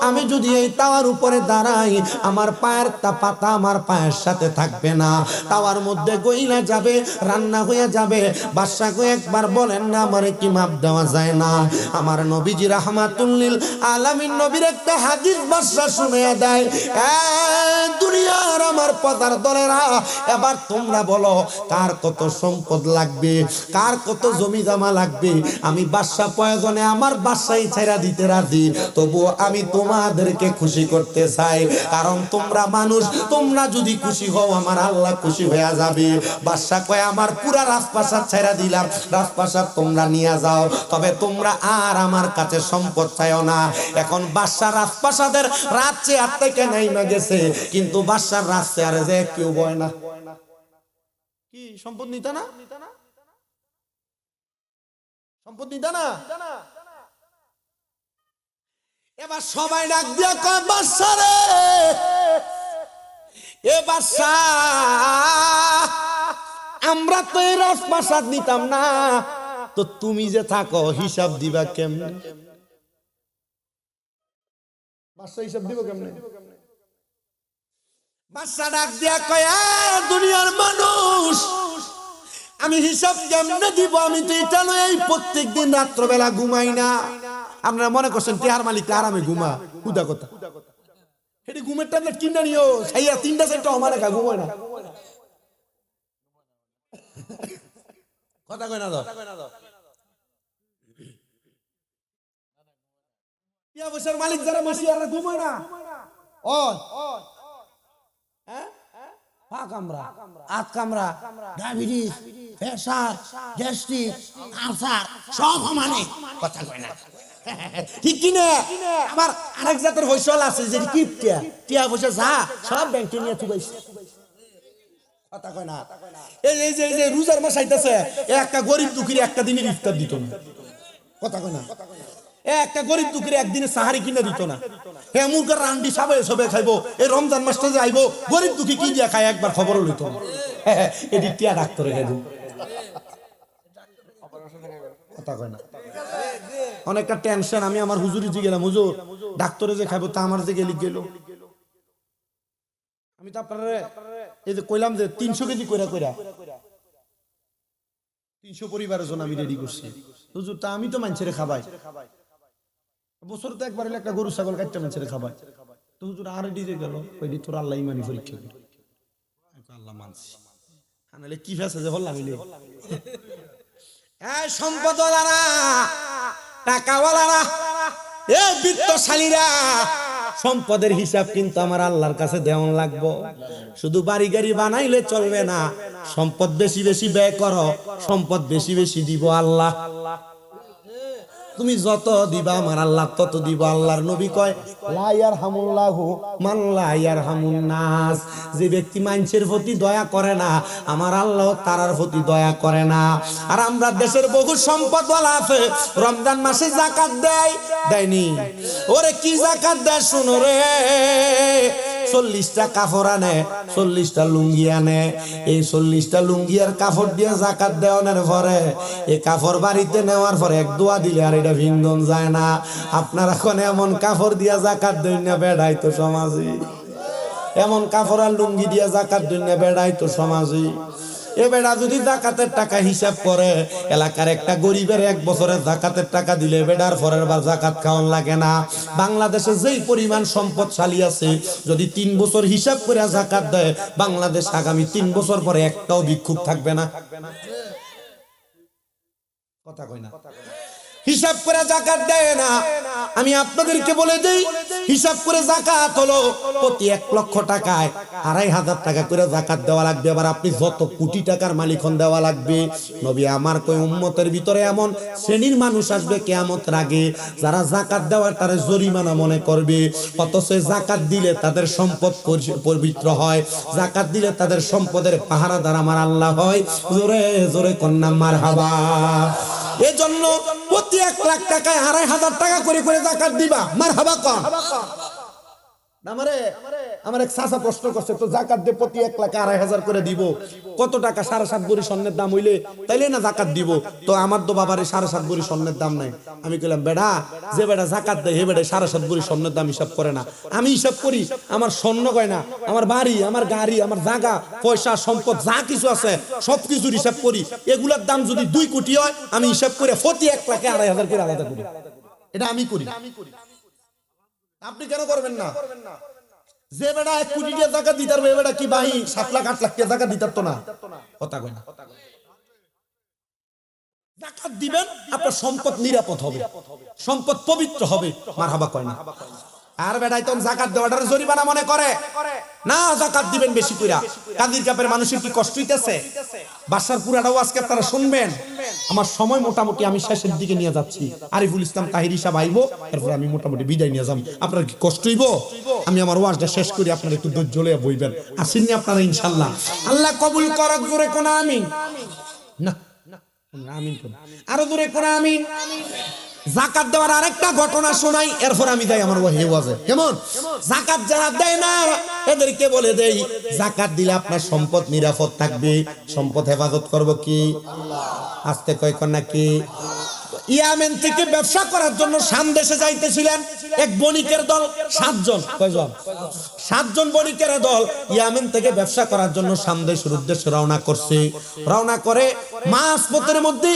আমি যদি এই টাওয়ার উপরে দাঁড়াই, আমার পায়ের পাতা আমার পায়ের সাথে থাকবে না, টাওয়ার মধ্যে গইলা যাবে, রান্না হয়ে যাবে। বাদশা গো একবার বলেন না আমারে কি মাপ দেওয়া যায় না? আমার নবীজি রাহমাতুল লিল আলামিন নবীর একটা হাদিস বাদশা শুনিয়ে দেয়, দুনিয়ার আমার পদার দলেরা, এবার তোমরা বলো কার কত সম্পদ লাগবে, কার কত জমি জমা লাগবে। আমি বাদশা প্রয়োজনে আমার বাদশাই ছেড়া দিতে রাজি, তবুও আমি তোমাদেরকে খুশি করতে চাই, কারণ তোমরা মানুষ, তোমরা যদি খুশি হও আমার আল্লাহ খুশি হয়ে যাবে। বাদশা কয় আমার পুরা রাজপ্রাসাদ ছেড়া দিলাম, রাজপ্রাসাদ তোমরা নিয়ে যাও, তবে তোমরা আর আমার কাছে সম্পদ চাইও না। এখন বাদশা রাজপ্রাসাদের রাত চেয়ার থেকে নাইমা গেছে, কিন্তু বাদশার রাত চেয়ারে যে কেউ বয় না। কি সম্পদ নিতা না, সম্পদ নিতা না। এবার সবাই ডাক দিয়া কয় বাদশা রে, এ বাদশা আমরা তো এই রাজপ্রাসাদ নিতাম না, তো তুমি যে থাকো হিসাব দিবা কেমনে? বাদশা হিসাব দিব কেমনে? বাদশা ডাক দিয়া কয় দুনিয়ার মানুষ, আমি হিসাব কেমনে দিব? আমি তো এটা নয় এই প্রত্যেকদিন রাত্রবেলা ঘুমাই না। আপনারা মনে করছেন টিহার মালিক আরামে ঘুমা, হুদা কথা। এটি ঘুমের ট্যাবলেট কিনা নিও, খাইয়া 3টা-4টা আমার একা ঘুমায় না। কথা কয় না দাও, টিয়া পয়সার মালিক যারা মাসি আর ঘুমায় না। ও হ্যাঁ, পা কামড়া, হাত কামড়া, ডায়াবেটিস, প্রেসার, গ্যাস্ট্রিক, আলসার সব সমানে। কথা কয় না, ঠিক কি না? আমার আরেক জাতের হইসল আছে যে কিপটিয়া, টিয়া পয়সা যা সব ব্যাংকে নিয়ে থুবাইছে। কথা কয় না। এই যে রোজার মাস আইতাছে, একটা গরিব দুঃখীর একটা দিনের ইফতার দিত না। কথা কয় না। একটা গরিব দুঃখীর একদিনে সাহারি কিনে দিত না। হ্যাঁ মুরগার রান্ডি সবে খাইবো, এই রমজান মাসটা যে আইবো গরিব দুঃখী কি দিয়া খায় একবার খবরও লইত না। এটি টিয়া ডাক্তারে খাইব। কথা কয় না। অনেকটা টেনশন। আমি আমার হুজুরি জি গেলাম, হুজুর ডাক্তারে যে খাইবো তা আমার যে গেলি গেল। আমি তো আপনার এই যে কইলাম যে 300 কেজি কইরা 300 পরিবারের জন্য আমি রেডি করছি। হুজুর তা আমি তো মানুষের খাবাই, বছর তো একবার একটা গরু ছাগল কাটতে মানুষের খাবাই। তো হুজুর আর ডিজে গেল, কইলি তোর আল্লাহ ইমানি পরীক্ষা করি। আল্লাহ মানছি, আনালে কি ফেসে যে হল্লা মিলে। এই সম্পদওয়ালারা, টাকাওয়ালারা, এই বিত্তশালীরা, সম্পদের হিসাব কিন্তু আমার আল্লাহর কাছে দেওয়ান লাগবো। শুধু বাড়ি গাড়ি বানাইলে চলবে না, সম্পদ বেশি বেশি ব্যয় করো, সম্পদ বেশি বেশি দিব আল্লাহ। তুমি যত দিবা আমার আল্লাহ তত দিব। আল্লাহর নবী কয় লা ইয়ারহামুল্লাহু মান লা ইয়ারহামুন নাস, যে ব্যক্তি মানুষের প্রতি দয়া করে না আমার আল্লাহ তার প্রতি দয়া করে না। আর আমরা দেশের বহু সম্পদওয়ালা আছে রমজান মাসে যাকাত দেয়নি। ওরে কি যাকাত দেয় শুনো রে, 40টা কাপড় আনে, 40টা লুঙ্গি আনে। এই 40টা লুঙ্গি আর কাপড় দিয়ে যাকাত দেওয়ানোর পরে এই কাপড় বাড়িতে নেওয়ার পরে এক দোয়া দিলে আর এটা ভিন্দন যায় না। আপনারা এখন এমন কাপড় দিয়ে যাকাত দেন না, বেড়াই তো সমাজে। এমন কাপড় আর লুঙ্গি দিয়ে যাকাত দেন না, বেড়াই তো সমাজে। এ বেড়া যদি যাকাতের টাকা হিসাব করে, এলাকার একটা গরিবের 1 বছরের যাকাতের টাকা দিলে বেড়ার পরের বার যাকাত খাওয়ান লাগে না। বাংলাদেশে যেই পরিমাণ সম্পদশালী আছে, যদি 3 বছর হিসাব করে যাকাত দেয়, বাংলাদেশ আগামী 3 বছর পরে একটাও ভিক্ষুক থাকবে না। কথা কই না। হিসাব করে যাকাত দেয় না। আমি আপনাদেরকে বলে দেই, হিসাব করে যাকাত হলো প্রতি 1 লক্ষ টাকায় 2500 টাকা করে যাকাত দেওয়া লাগবে। এবার আপনি যত কোটি টাকার মালিক হন দেওয়া লাগবে। নবী আমার কই উম্মতের ভিতরে এমন শ্রেণীর মানুষ আসবে কিয়ামতের আগে, যারা যাকাত দেওয়ার তারে জরিমানা মনে করবে, অথচ যাকাত দিলে তাদের সম্পদ পবিত্র হয়, যাকাত দিলে তাদের সম্পদের পাহারাদার আমার আল্লাহ হয়। জোরে জোরে কন্যা মারহাবা। এজন্য প্রতি 1 লাখ টাকায় 2500 টাকা করে করে যাকাত দিবা। মারহাবা কর। আমার এক চাচা প্রশ্ন করছে, তো যাকাত দিয়ে প্রতি 1 লাখে 2500 করে দিব, কত টাকা? 7.5 ভরি স্বর্ণের দাম হইলে তাইলে না যাকাত দিব। তো আমার তো বাবারে 7.5 ভরি স্বর্ণের দাম নাই। আমি কইলাম বেড়া, যে বেড়া যাকাত দেয় হে বেড়া 7.5 ভরি স্বর্ণের দাম হিসাব করে না। আমি হিসাব করি আমার স্বর্ণ গয়না, আমার বাড়ি, আমার গাড়ি, আমার জায়গা, পয়সা, সম্পদ যা কিছু আছে সবকিছুর হিসাব করি। এগুলার দাম যদি 2 কোটি হয়, আমি হিসাব করে প্রতি 1 লাখে 2500 করে আলাদা করি। এটা আমি করি। আপনি কেন করবেন না? যে বেটা 1 কোটি টাকা দিতার বেটা কি ভাই 7 লাখ 8 লাখ টাকা দিতার তো না, কথা কয় না। যাকাত দিবেন আপনার সম্পদ নিরাপদ হবে, সম্পদ পবিত্র হবে, মারহাবা কয় না। আর বেটাই তখন যাকাত দেওয়াটার জরিমানা মনে করে না, যাকাত দিবেন বেশি কইরা। কাদির কাপের মানুষের কি কষ্ট হইতেছে? বাসার পুরাটাও আজকে আপনারা শুনবেন। আমার সময় মোটামুটি আমি শেষের দিকে নিয়ে যাচ্ছি। আরিফুল ইসলাম তাহির সাহেব আইবো, এরপর আমি মোটামুটি বিদায় নিয়ে যাব। আপনার কি কষ্ট হইব? আমি আমার ওয়াজটা শেষ করি, আপনারা একটু ধৈর্য লইয়া বইবেন। আসেননি আপনারা ইনশাআল্লাহ। আল্লাহ কবুল করক, জোরে কোন আমিন। না আমিন কোন, আরো জোরে কোন আমিন। যাকাত দেওয়ার আরেকটা ঘটনা শোনাই, এরপর আমি যাই আমার ওয়াজে। কেমন? যাকাত যারা দেয় না এদেরকে বলে দেই, যাকাত দিলে আপনার সম্পদ নিরাপদ থাকবে। সম্পদ হেফাজত করব কি আল্লাহ। আস্তে কয় কোন নাকি। ইয়ামেন থেকে ব্যবসা করার জন্য শাম দেশে যাইতেছিলেন এক বণিকের দল, 7 জন। কয়জন? 7 জন বণিকের দল ইয়ামেন থেকে ব্যবসা করার জন্য শাম দেশের উদ্দেশ্যে রওনা করছে। রওনা করে মাঝপথের মধ্যে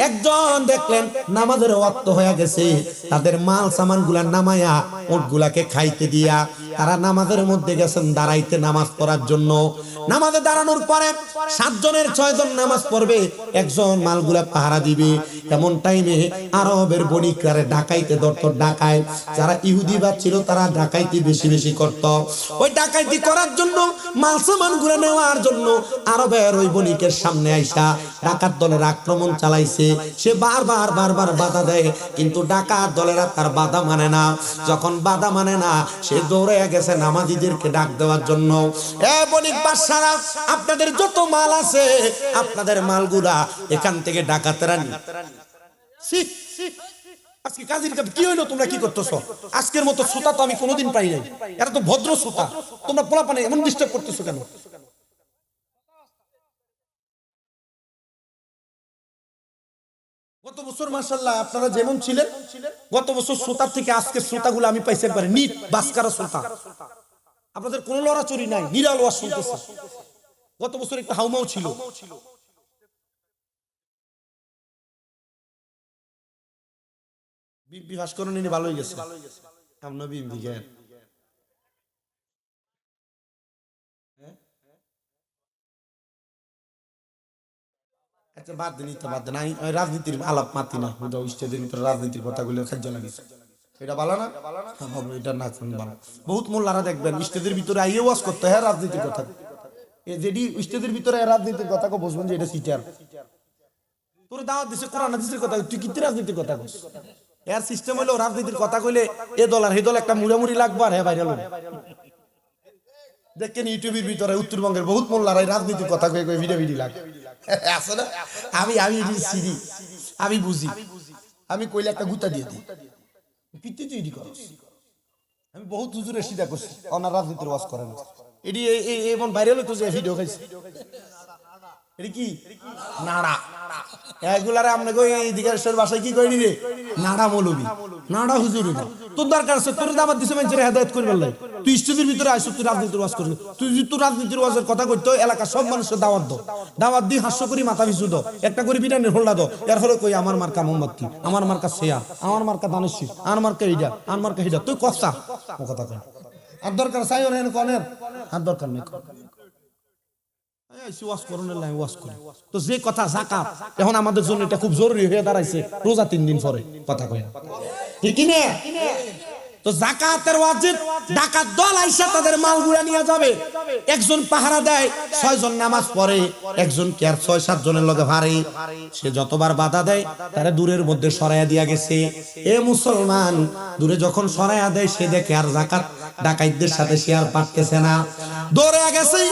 একজন দেখলেন নামাজের ওয়াক্ত হয়ে গেছে, তাদের মাল সামানগুলা নামায়া উটগুলাকে খাইতে দিয়া তারা নামাজের মধ্যে গেছেন দাঁড়াইতে নামাজ পড়ার জন্য। নামাজে দাঁড়ানোর পরে 7 জনের 6 জন নামাজ পড়বে, একজন মালগুলা পাহারা দিবে। এমন টাইমে আরবের বণিকরা ডাকাইতে ধরত, ডাকায় যারা ইহুদিবাদ ছিল তারা ডাকাইতি বেশি বেশি করত। ওই ডাকাইতি করার জন্য মাল সামানগুলা নেওয়ার জন্য আরবের ওই বণিকের সামনে আইসা ডাকাত দলের আক্রমণ চালাইছে। সে বারবার বাধা দেয়, কিন্তু ডাকাত দলেরা তার বাধা মানে না। যখন বাধা মানে না, সে দৌড়ে গেছে নামাজীদেরকে ডাক দেওয়ার জন্য। এ বণিক বাদশারা, আপনাদের যত মাল আছে আপনাদের মালগুলা এখান থেকে ডাকাতেরা নিয়ে। আজকে কাজীর কাছে কি হইলো? তোমরা কি করতেছো? আজকের মতো শ্রোতা তো আমি কোনোদিন পাই নাই। এরা তো ভদ্র শ্রোতা, তোমরা পোলাপানে এমন ডিস্টার্ব করতেছো কেন? গত বছর মাশাআল্লাহ আপনারা যেমন ছিলেন, গত বছর শ্রোতার থেকে আজকের শ্রোতাগুলো আমি পাইছি একবারে নিট বাসকারা শ্রোতা। আপনাদের কোনো লড়াচড়ি নাই, নিরাল ওয়াজ শুনতেছে। গত বছর একটু হাউমাউ ছিল। বিভাস করুন, ইনি ভালো হয়ে গেছে। আমরা বিএমপি জ্ঞান আচ্ছা বাদ দিন, তো বাদ দেন। রাজনীতির আলাপ মাতি না, স্টেজের ভিতরে রাজনীতির কথাগুলো খাদ্য লাগিয়েছে। এটা ভালো না? এটা না ভালো। বহুত মোল্লারা দেখবেন স্টেজের ভিতরে আইয়ে ওয়াজ করতে হয় রাজনীতির কথা। এই যেটি স্টেজের ভিতরে রাজনীতির কথা বুঝবেন যে এটা সিটার। তোর দাওয়াত দিছে কোরআন হাদিসের কথা, তুই কি রাজনীতির কথা কইস? এর সিস্টেম হলো রাজনীতির কথা কইলে এ দল আর হে দল একটা মুড়ামুড়ি লাগবে আর হে ভাইরাল হবে। দেখেন ইউটিউবের ভিতরে উত্তরবঙ্গের বহুত মোল্লারা রাজনীতির কথা কয়ে কয়ে ভিডিও লাগে। আসলে আমি সিরি আমি বুঝি, আমি কইলে একটা গুতা দিয়ে দিই। পিতে তুই এডি করস। আমি বহুত হুজুরের সিধা করছি, ওনার রাজনীতির ওয়াজ করেন। এডি এমন ভাইরাল হইতো যে ভিডিও খাইছে। এডি কি নাড়া, এগুলারে আমনে কই দিকের ভাষায় কি কই রে? নাড়া মৌলবি, নাড়া হুজুর। তোর দরকার আছে, তোর দাওয়াত দিছে মানুষের হেদায়েত করবার লাই। তুই স্টেজের ভিতরে আইছ, তুই রাজনীতির ওয়াজ করবি। তুই যদি তোর রাজনীতির ওয়াজের কথা কইতো, এলাকার সব মানুষের দাওয়াত দাও, দাওয়াত দি হাস্য করি মাথা পিছু দাও, একটা করে বিটানের হোল্ডা দাও। এর ফলে কই আমার মার্কা মোমবাতি, আমার মার্কা সেয়া, আমার মার্কা দানেশী, আমার মার্কা এইটা, আমার মার্কা এইটা। তুই কসা ও কথা কই। আর দরকার চাই ওর হেন কোনের আর দরকার নেই। তো যে কথা যাকাত, এখন আমাদের জন্য এটা খুব জরুরি হয়ে দাঁড়াইছে। রোজা 3 দিন পরে কথা কই, ঠিক না? তো যাকাতের ওয়াজিব, ডাকাত দল আইসা তাদের মালগুলা নিয়ে যাবে। একজন পাহারা দেয়, 6 জন নামাজ পড়ে, একজন কি আর 6-7 জনের লগে ভারে। সে যতবার বাধা দেয় তারে দূরের মধ্যে সরাইয়া দিয়া গেছে। এ মুসলমান, দূরে যখন সরাইয়া দেয় সে দেখে আর যাকাত ডাকাইতদের সাথে সে আর পারতেছে না, দৌড়ে গেছে।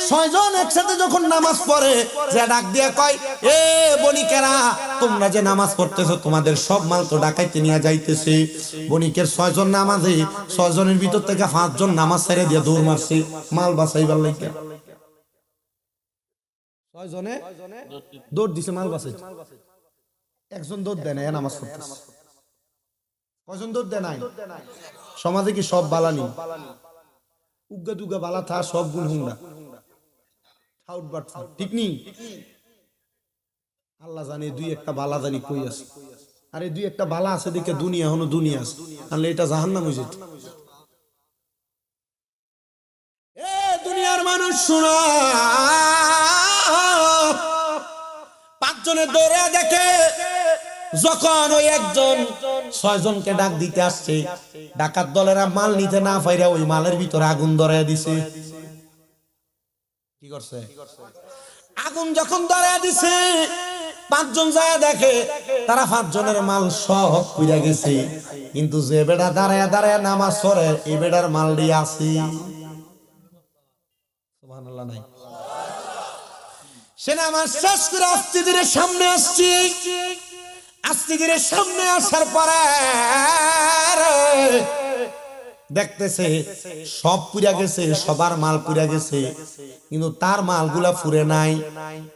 6 জন একসাথে যখন নামাজ পড়ে, যে ডাক দিয়ে কয়, এ বণিকেরা, তোমরা যে নামাজ পড়তেছো তোমাদের সব মাল তো ডাকাইতে নিয়ে যাইতেছে। বণিকের 6 জন নামাজে 6 জনের ভিতর থেকে 5 জন নামাজ ছেড়ে দিয়ে দৌড় মারছে মাল বাঁচাইবার লাগি। 6 জনে দৌড় দিছে মাল বাঁচাইতে, একজন দৌড় দেয় না, নামাজ পড়তেছে। কয়জন দৌড় দেয় নাই? সমাজে কি সব বালানি? উগা দুগা বালা থা সব গুণ হুংরা ঠিক নি? আল্লাহ জানে 2-1টা বালা জানি কই আছে। আরে 2-1টা বালা আছে দেখে দুনিয়া হনো দুনিয়া আছে, তাহলে এটা জাহান্নাম হয়ে যেত। শোনো, পাঁচজনে দৌড়ে দেখে যখন ওই একজন ছয়জনকে ডাক দিতে আসছে, ডাকাত দলেরা মাল নিতে না পাইরা ওই মালের ভিতরে আগুন ধরাইয়া দিছে। কি করছে? আগুন যখন ধরাইয়া দিছে, পাঁচজন যায় দেখে তারা পাঁচজনের মাল সব পুড়ে গেছে, কিন্তু যে বেটা দাঁড়ায় দাঁড়ায় নামাজ পড়ে এই বেটার মাল দিয়ে আসি। সুবহানাল্লাহ নাই? সে নামাজ শেষ করে আস্তে ধীরে সামনে আসছি, আস্তে ধীরে সামনে আসার পরে দেখতেছে সব পুড়া গেছে, সবার মাল পুড়া গেছে, কিন্তু তার মালগুলা ফুরে নাই।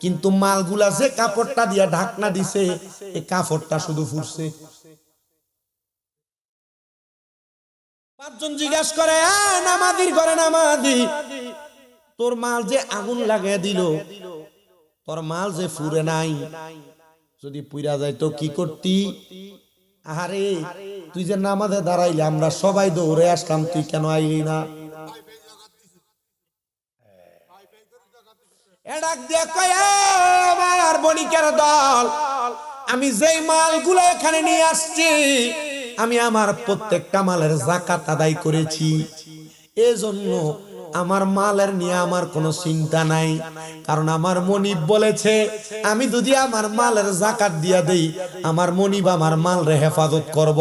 কিন্তু মালগুলা যে কাপড়টা দিয়া ঢাকনা দিছে এই কাপড়টা শুধু ফুরছে। পাঁচজন জিজ্ঞাসা করে, নামাজির ঘরে নামাজি, তোর মাল যে আগুন লাগিয়ে দিল, তোর মাল যে ফুরে নাই, যদি পুইরা যায় তো কি করতি? আরে তুই যে নামাজে দাঁড়াইলি আমরা সবাই দৌড়ে আসলাম, তুই কেন আইলি না? আমার বণিকের দল, আমি যেই মালগুলো এখানে নিয়ে আসছি আমি আমার প্রত্যেকটা মালের যাকাত আদায় করেছি, এজন্য আমার মালের নিয়ে আমার কোনো চিন্তা নাই। কারণ আমার মনিব বলেছে আমি যদি আমার মালের যাকাত দিয়া দেই আমার মনিব আমার মালরে হেফাজত করব।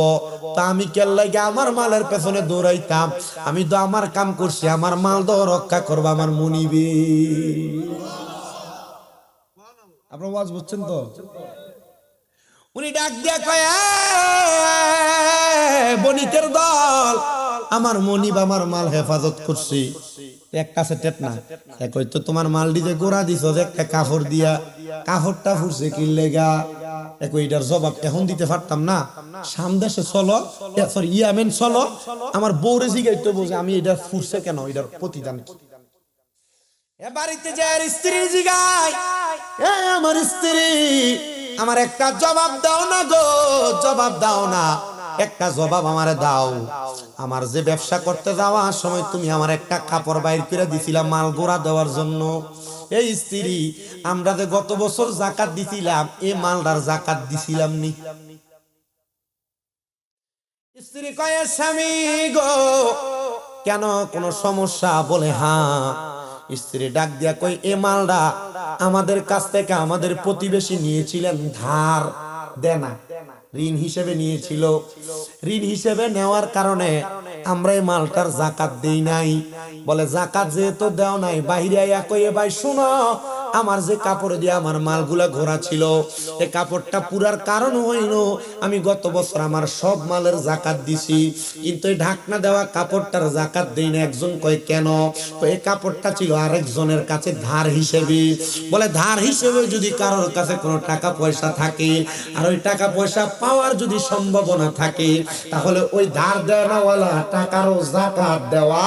তা আমি কেল্লাইগে আমার মালের পেছনে দৌড়াইতাম? আমি তো আমার কাম করছি, আমার মাল তো রক্ষা করবো আমার মনিবে। আপনারা ওয়াজ বুঝছেন তো? উনি ডাক দিয়া কয়, বণিকের দল, আমার মনিব আমার মাল হেফাজত করছি। এক কাছে টেট না, হয়তো তোমার মাল দিতে গোড়া দিছ একটা কাপড় দিয়া, কাপড়টা ফুরছে কি লেগা? এটার জবাব এখন দিতে পারতাম না। সামদেশে চলো, সরি ইয়ামেন চলো, আমার বউরে জিগাইতে বোঝে আমি এটা ফুরছে কেন, এটার প্রতিদান কি? বাড়িতে যায় স্ত্রী জিগায়, আমার স্ত্রী আমার একটা জবাব দাও না গো, জবাব দাও না, একটা জবাব আমারে দাও। আমার যে ব্যবসা করতে যাওয়ার সময় তুমি আমার একটা কাপড় বাইর করে দিছিলাম মাল গোড়া দেওয়ার জন্য, এই স্ত্রী আমরা যে গত বছর যাকাত দিছিলাম এই মালদার যাকাত দিছিলাম নি? স্ত্রী কয়, স্বামী গো কেন, কোনো সমস্যা? বলে হ্যাঁ। স্ত্রী ডাক দিয়া কই, এ মালটা আমাদের কাছ থেকে আমাদের প্রতিবেশী নিয়েছিলেন ধার দেনা, ঋণ হিসেবে নিয়েছিল। ঋণ হিসেবে নেওয়ার কারণে আমরা এই মালটার যাকাত দেই নাই। বলে যাকাত যেহেতু দেও নাই, বাহিরে আইয়া কইয়ে, ভাই শুনো, আমার যে কাপড় দিয়ে আমার মালগুলা ঘোরা ছিল এই কাপড়টা পুরার কারণ হইল আমি গত বছর আমার সব মালের যাকাত দিছি, কিন্তু এই ঢাকনা দেওয়া কাপড়টার যাকাত দেই না। একজন কয় কেন? এই কাপড়টা ছিল আরেকজনের কাছে ধার হিসেবে। বলে ধার হিসেবে যদি কারোর কাছে কোনো টাকা পয়সা থাকে আর ওই টাকা পয়সা পাওয়ার যদি সম্ভাবনা থাকে তাহলে ওই ধার দেওয়ালা টাকারও যাকাত দেওয়া।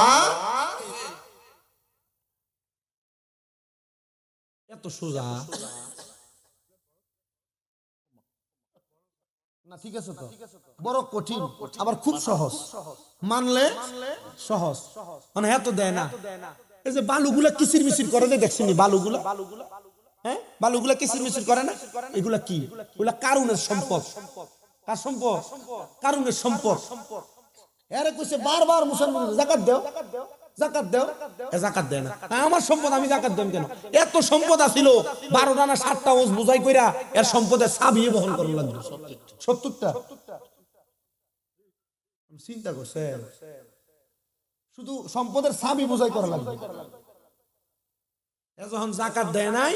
এত সোজা না? ঠিক আছে তো? বড় কঠিন আবার খুব সহজ, মানলে সহজ। মানে এত দেয় না। এই যে বালুগুলা কিচির মিচির করে দেখছেন, বালুগুলা, হ্যাঁ বালুগুলা কিচির মিচির করে না? এগুলা কি? ওগুলা কারুনের সম্পদ। কার সম্পদ? কারুনের সম্পদ। এরে কইছে বারবার মুসলমান যাকাত দাও, যাকাত দাও, যাকাত দেয় না। আমার সম্পদ আমি যাকাত দেব কেন? এত সম্পদ আছিল 12টা না 7টা ওজ বুঝাই কইরা এর সম্পদের চাবিয়ে বহন করা লাগবে 70টা। চিন্তা করছে, শুধু সম্পদের চাবি বুঝাই করা লাগবে। যখন যাকাত দেয় নাই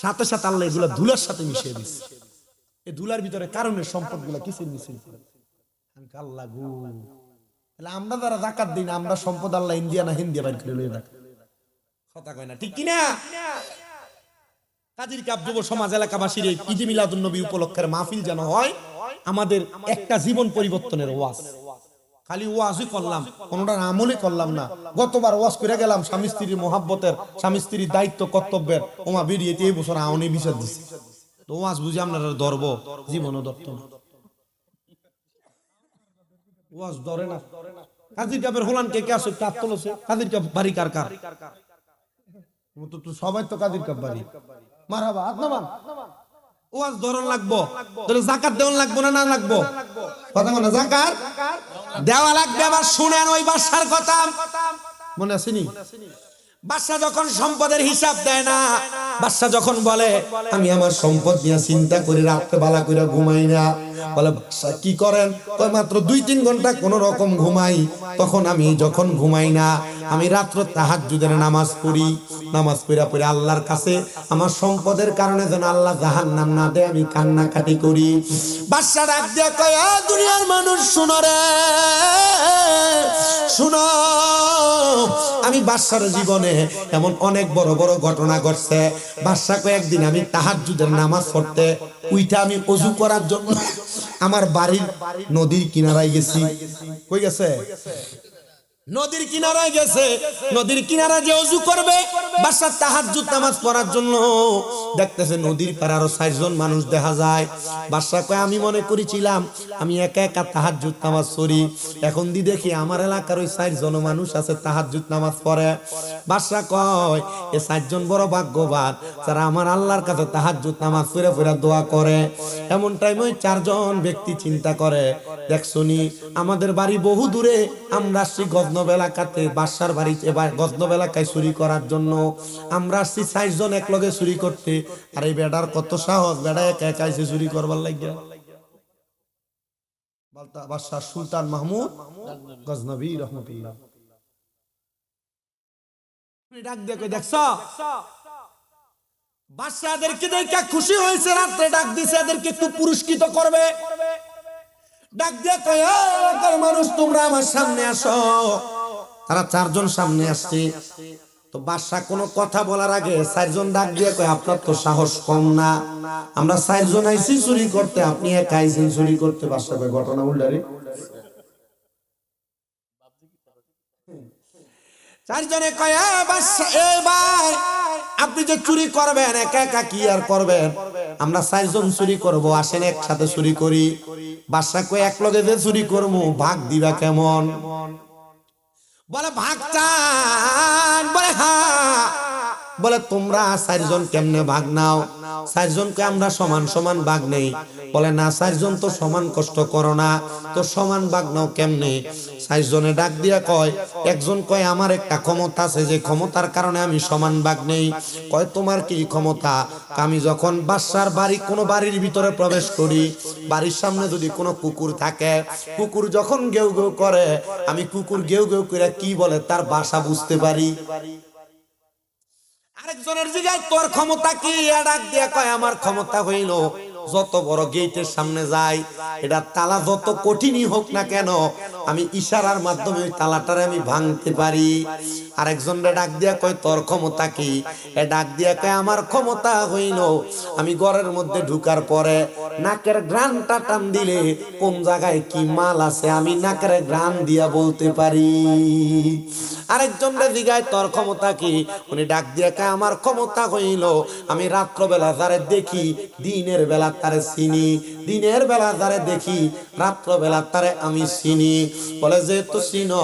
সাথে সাথে আল্লাহ এগুলা ধুলার সাথে মিশিয়ে দিচ্ছে। এই ধুলার ভিতরে কারণের সম্পদগুলা কিসির মিছিল করে। আল্লাহ গো, তাহলে আমরা যারা যাকাত দিই না আমরা সম্পদ আল্লাহ ইন্ডিয়া না হিন্দিয়া বাইর করে লই রাখে। কথা কয় না, ঠিক কি না? কাজীর কাপ যুব সমাজ এলাকাবাসীর এই ঈদ মিলাদুন নবী উপলক্ষের মাহফিল যেন হয় আমাদের একটা জীবন পরিবর্তনের ওয়াজ। খালি ওয়াজই করলাম, কোনটা আমলই করলাম না। গতবার ওয়াজ করে গেলাম স্বামী স্ত্রীর মহাব্বতের, স্বামী স্ত্রীর দায়িত্ব কর্তব্যের, ওমা বেরিয়েতে এই বছর আউনি বিচার দিছি। তো ওয়াজ বুঝি আপনারা ধরব, জীবনও ধরত না। ওয়াজ ধরে না। কাজীর কাপের হোলান কে কে আছে? কাজ তোলছে কাজীর কাপ বাড়ি কার কার? তো সবাই তো কাদির কাব্বারি মারহাবা আদনামান ওয়াজ ধরন লাগবো তাহলে যাকাত দেওয়ান লাগবো না লাগবো কথা বলে যাকাত দেওয়া লাগবে আবার শুনেন ওই বাদশার কথা মনে আসেনি বাদশা যখন সম্পদের হিসাব দেয় না বাদশা যখন বলে আমি আমার সম্পদ নিয়ে চিন্তা করি রাতে বেলা করে ঘুমাই না বলে বাদশা কি করেন কয় মাত্র 2-3 ঘন্টা কোন রকম ঘুমাই তখন আমি যখন ঘুমাই না আমি রাত্র তাহাজ্জুদের নামাজ পড়ি নামাজ পড়ে আল্লাহর কাছে আমার সম্পদের কারণে যেন আল্লাহ জাহান্নাম না দেয় আমি কান্নাকাটি করি বাদশা ডাক দিয়ে কয় দুনিয়ার মানুষ শুনো রে শুনো আমি বাদশার জীবনে এমন অনেক বড় বড় ঘটনা ঘটছে বাদশা কয়েকদিন আমি তাহাজ্জুদের নামাজ পড়তে উইটা আমি ওযু করার জন্য আমার বাড়ির নদীর কিনারায় গেছি কই গেছে নদীর কিনারায় গেছে নদীর কিনারা যে ওযু করবে বাদশা তাহাজ্জুদ নামাজ পড়ার জন্য দেখতেছে নদীর পাড়ে আরো 4 জন মানুষ দেখা যায় বাদশা কয় আমি মনে করেছিলাম আমি একা একা তাহাজ্জুদ নামাজ পড়ি এখন দেখি আমার এলাকার ওই 4 জন মানুষ আছে তাহাজ্জুদ নামাজ পড়ে বাদশা কয় এই 4 জন বড় ভাগ্যবান যারা আমার আল্লাহর কাছে তাহাজ্জুদ নামাজ পড়ে দোয়া করে এমন টাইমে ওই 4 জন ব্যক্তি চিন্তা করে দেখছনি আমাদের বাড়ি বহু দূরে আমরা আসছি গজনব এলাকাতে বাদশার বাড়িতে গজনব এলাকায় চুরি করার জন্য আমরা আসছি 4 জন একলগে চুরি করতে আর এই বেটার কত সাহস বেটা একা একা এসে চুরি করবার লাগিয়া বলতা বাদশা সুলতান মাহমুদ গজনবী রহমাতুল্লাহ ডাক দিয়ে কই দেখছ বাদশা এদেরকে দেখে খুশি হয়েছে রাতে ডাক দিছে এদেরকে একটু পুরস্কৃত করবে ডাক দিয়ে কয় এলাকার মানুষ তোমরা আমার সামনে আসো তারা 4 জন সামনে আসছে তো বাদশা কোনো কথা বলার আগে 4 জন ডাক দিয়ে কয় আপনার তো সাহস কম না আমরা 4 জন আইছি চুরি করতে আপনি একা আইছেন চুরি করতে বাদশা কয় ঘটনা উল্টারে 4 জনে কয় বাদশা এই ভাই আপনি যে চুরি করবেন একা একা কি আর করবেন আমরা 4 জন চুরি করব আসেন একসাথে চুরি করি বাদশা কয় একলগে যে চুরি করবো ভাগ দিবা কেমন বলে ভাগ চান বলে হ্যাঁ বলে তোমরা 4 জন কেমনে ভাগ নাও 4 জনকে আমরা সমান সমান ভাগ নেই বলে না 4 জন তো সমান কষ্ট করো না তো সমান ভাগ নাও কেমনে 4 জনে ডাক দিয়া কয় একজন কয় আমার একটা ক্ষমতা আছে যে ক্ষমতার কারণে আমি সমান ভাগ নেই কয় তোমার কি ক্ষমতা আমি যখন বাদশার বাড়ি কোনো বাড়ির ভিতরে প্রবেশ করি বাড়ির সামনে যদি কোনো কুকুর থাকে কুকুর যখন গেউ গেউ করে আমি কুকুর গেউ গেউ করে কি বলে তার ভাষা বুঝতে পারি আরেকজনের জিজ্ঞাসা তোর ক্ষমতা কি ডাক দিয়া কয় আমার ক্ষমতা হইল যত বড় গেটের সামনে যাই এটা তালা যত কঠিনই হোক না কেন আমি ইশারার মাধ্যমে ওই তালাটারে আমি ভাঙতে পারি আরেকজনরে ডাক দিয়া কয় তোর ক্ষমতা কি এ ডাক দিয়া কয় আমার ক্ষমতা হইল আমি ঘরের মধ্যে ঢুকার পরে নাকের ঘ্রাণটা টান দিলে কোন জায়গায় কি মাল আছে আমি নাকের ঘ্রাণ দিয়া বলতে পারি আরেকজনরে জিগায় তোর ক্ষমতা কি উনি ডাক দিয়া কয় আমার ক্ষমতা হইল আমি রাত্রবেলা যারে দেখি দিনের বেলা তারে চিনি দিনের বেলা যারে দেখি রাত্রবেলা তারে আমি চিনি বলে যে তো চিনো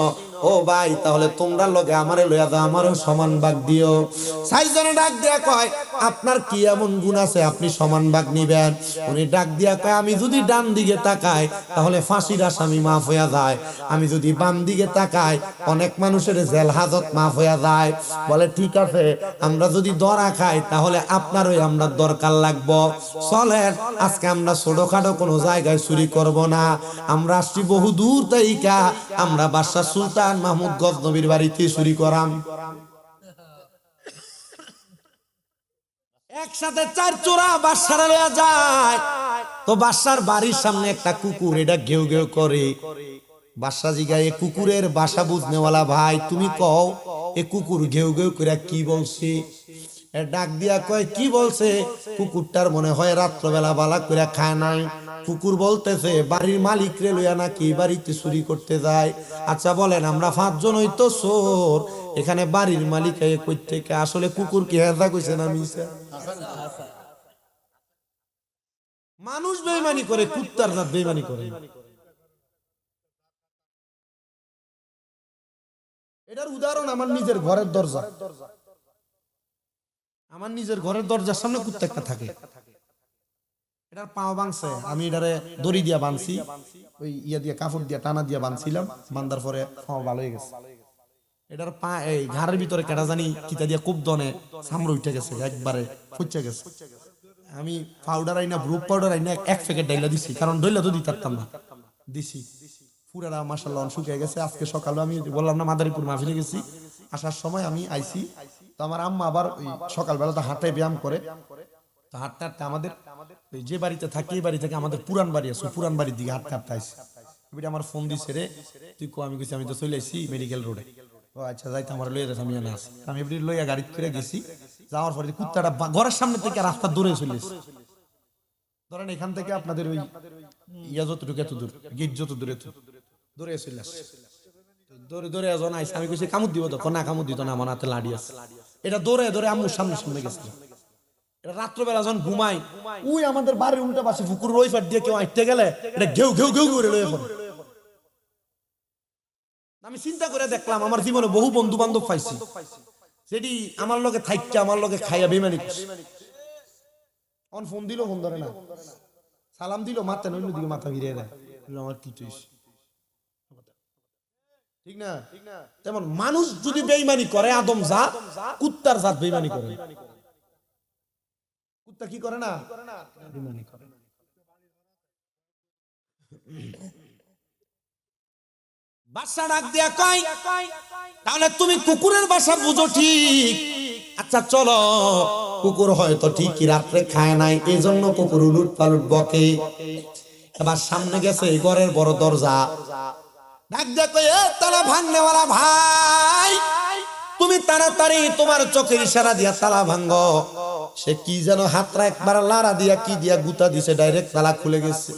ও ভাই তাহলে তোমরা লগে আমারে লইয়া দাও আমারও সমান ভাগ দিও 4 জনে ডাক দিয়া কয় আপনার কি এমন গুণ আছে আপনি সমান ভাগ নিবেন উনি ডাক দিয়া কয় আমি যদি ডান দিকে তাকাই তাহলে ফাঁসির আসামি মাফ হইয়া যায় আমি যদি বাম দিকে তাকাই অনেক মানুষের জেল হাজত মাফ হইয়া যায় বলে ঠিক আছে আমরা যদি ধরা খাই তাহলে আপনারই আমরা দরকার লাগবো চলেন আজকে আমরা ছোটখাটো কোনো জায়গায় চুরি করব না আমরা আসছি বহু দূর থেকে আমরা বাদশা সুলতান মাহমুদ গজনবীর বাড়িতে চুরি করাম একসাথে 4 চোরা বাদশার লইয়া যায় তো বাদশার বাড়ির সামনে একটা কুকুর এটা ঘেউ ঘেউ করে বাদশা জিগায় কুকুরের ভাষা বুঝনেওয়ালা ভাই তুমি কও এ কুকুর ঘেউ ঘেউ করে কি বলছে ডাক দিয়া কয় কি বলছে কুকুরটার মনে হয় রাত্রবেলা বালা করে খায় নাই কুকুর বলতেছে বাড়ির মালিক রে লইয়া নাকি বাড়িতে চুরি করতে যায় আচ্ছা বলেন আমরা 5 জন হইতো চোর এখানে বাড়ির মালিক কই থেকে আসলে কুকুর কি হেদা কইছে না মিছা মানুষ বেঈমানি করে কুত্তার জাত বেঈমানি করে এটার উদাহরণ আমার নিজের ঘরের দরজা আমার নিজের ঘরের দরজার সামনে কুত্তা একটা থাকে, এটার পা ভাঙছে, আমি এটারে দড়ি দিয়া বাঁধছি, ওই ইয়া দিয়ে কাপড় দিয়া টানা দিয়া বাঁধছিলাম, বান্ধার পরে পাও ভালো হয়ে গেছে। এটার পা এই ঘাড়ের ভিতরে কেটা জানি কিতা দিয়া খুব দনে সামরে উঠে গেছে, একবারে ফুচে গেছে। আমি পাউডার আইনা ব্রুপ পাউডার আইনা এক প্যাকেট ডাইলা দিছি, কারণ ডইলা তো দিতে পারতাম না, দিছি পুরাটা মাশাআল্লাহ শুকিয়ে গেছে। আজকে সকালে আমি বললাম না মাদারীপুর মাহফিলে গেছি, আসার সময় আমি আইছি, তো আমার আম্মা আবার ওই সকালবেলা তো হাঁটে ব্যায়াম করে, তো হাঁটতে হাঁটতে আমাদের যে বাড়িতে থাকি এই বাড়ি থেকে আমাদের পুরান বাড়ি আছে, পুরান বাড়ির দিকে হাঁটতে হাঁটতে আইছি। এটা আমার ফোন দিছে, রে তুই কো, আমি কইছি আমি তো চলে আসছি মেডিকেল রোডে। ও আচ্ছা যাইতে আমার লইয়া যাচ্ছে, আমি না আছি, আমি এবারে লইয়া গাড়ি করে গেছি। যাওয়ার পরে কুত্তাটা ঘরের সামনে থেকে রাস্তা দূরে চলে এসেছে। ধরেন এখান থেকে আপনাদের ওই ইয়া যতটুকু এত দূর, গেট যত দূরে দূরে চলে আসছে, দৌড়ে দৌড়ে এজন আইসে, আমি কইছি কামড় দিব, তো না কামড় দিত না, আমার হাতে লাড়ি আছে। এটা দৌড়ে দৌড়ে আম্মুর সামনে সামনে গেছে। এটা রাত্রবেলা যখন ঘুমাই, ওই আমাদের বাড়ির উল্টা পাশে পুকুর ওই পার দিয়ে কেউ আইতে গেলে এটা ঘেউ ঘেউ ঘেউ করে লয়ে পড়ে। আমি চিন্তা করে দেখলাম আমার জীবনে বহু বন্ধু বান্ধব পাইছি, সেটি আমার লগে থাইকা আমার লগে খাইয়া বেমানি অন ফোন দিল, ফোন ধরে না, সালাম দিল মাথা অন্যদিকে মাথা ফিরিয়ে দেয়, আমার কি ঠিক না? তেমন মানুষ যদি বেঈমানি করে, আদম জাত কুত্তার জাত বেঈমানি করে। কুত্তা কি করে না? বেঈমানি করে। বাসা ডাক দিয়া কয়, তাহলে তুমি কুকুরের বাসা বুঝো ঠিক, আচ্ছা চলো, কুকুর হয়তো ঠিকই রাত্রে খায় নাই, এই জন্য কুকুর উলুট পালুট বকে। এবার সামনে গেছে ঘরের বড় দরজা, ডাক দিয়া কয়, এ তালা ভাঙনেওয়ালা ভাই, তুমি তাড়াতাড়ি তোমার চোখের ইশারা দিয়া তালা ভাঙ্গো। সে কি যেন হাতরা একবার লাড়া দিয়া কি দিয়া গুতা দিছে, ডাইরেক্ট তালা খুলে গেছে।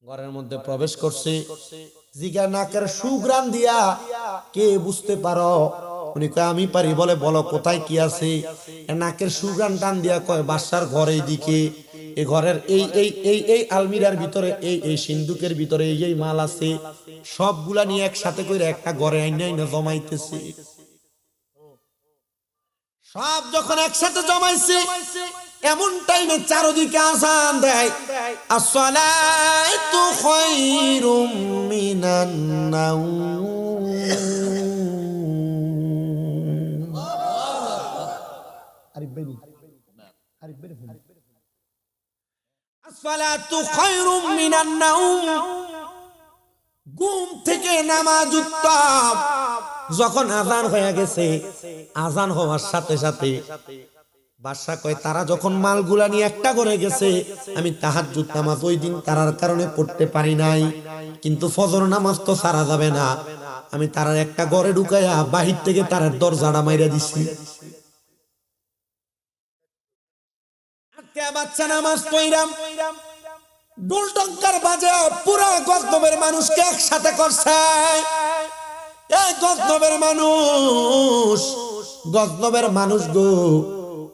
ঘরের মধ্যে প্রবেশ করছে, জিগা নাকের সুগ্রাণ দিয়া, কে বুঝতে পারো? উনি কয় আমি পারি। বলে বলো কোথায় কি আছে? নাকের সুগ্রাণ টান দিয়া কয় বাসার ঘর এই দিকে, এই ঘরের এই এই এই এই আলমিরার ভিতরে এই এই সিন্ধুকের ভিতরে এই এই মাল আছে, সবগুলা নিয়ে একসাথে করে একটা ঘরে আইনা আইনা জমাইতেছে। সব যখন একসাথে জমাইছে, এমন টাইমে চারদিকে আযান দেয়, আসসালাতু খায়রুম মিনান নাওম। আরিফ ভাই, আরিফ ভাই, আসসালাতু খায়রুম মিনান নাওম, ঘুম থেকে নামাজ উত্তম। যখন আযান হয়ে গেছে, আযান হওয়ার সাথে সাথে বাদশা কয়, তারা যখন মালগুলা নিয়ে একটা ঘরে গেছে, আমি তাহাজ্জুদ নামাজ ওই দিন তারার কারণে পড়তে পারি নাই, কিন্তু ফজর নামাজ তো সারা যাবে না, আমি তারার একটা ঘরে ঢুকাইয়া বাহির থেকে তারার দরজাটা মাইরা দিছি। বাচ্চা নামাজ পড়লাম, ডুল টঙ্কার বাজে পুরা গজনবের মানুষকে একসাথে করছে। এই গজনবের মানুষ, গজনবের মানুষ গো,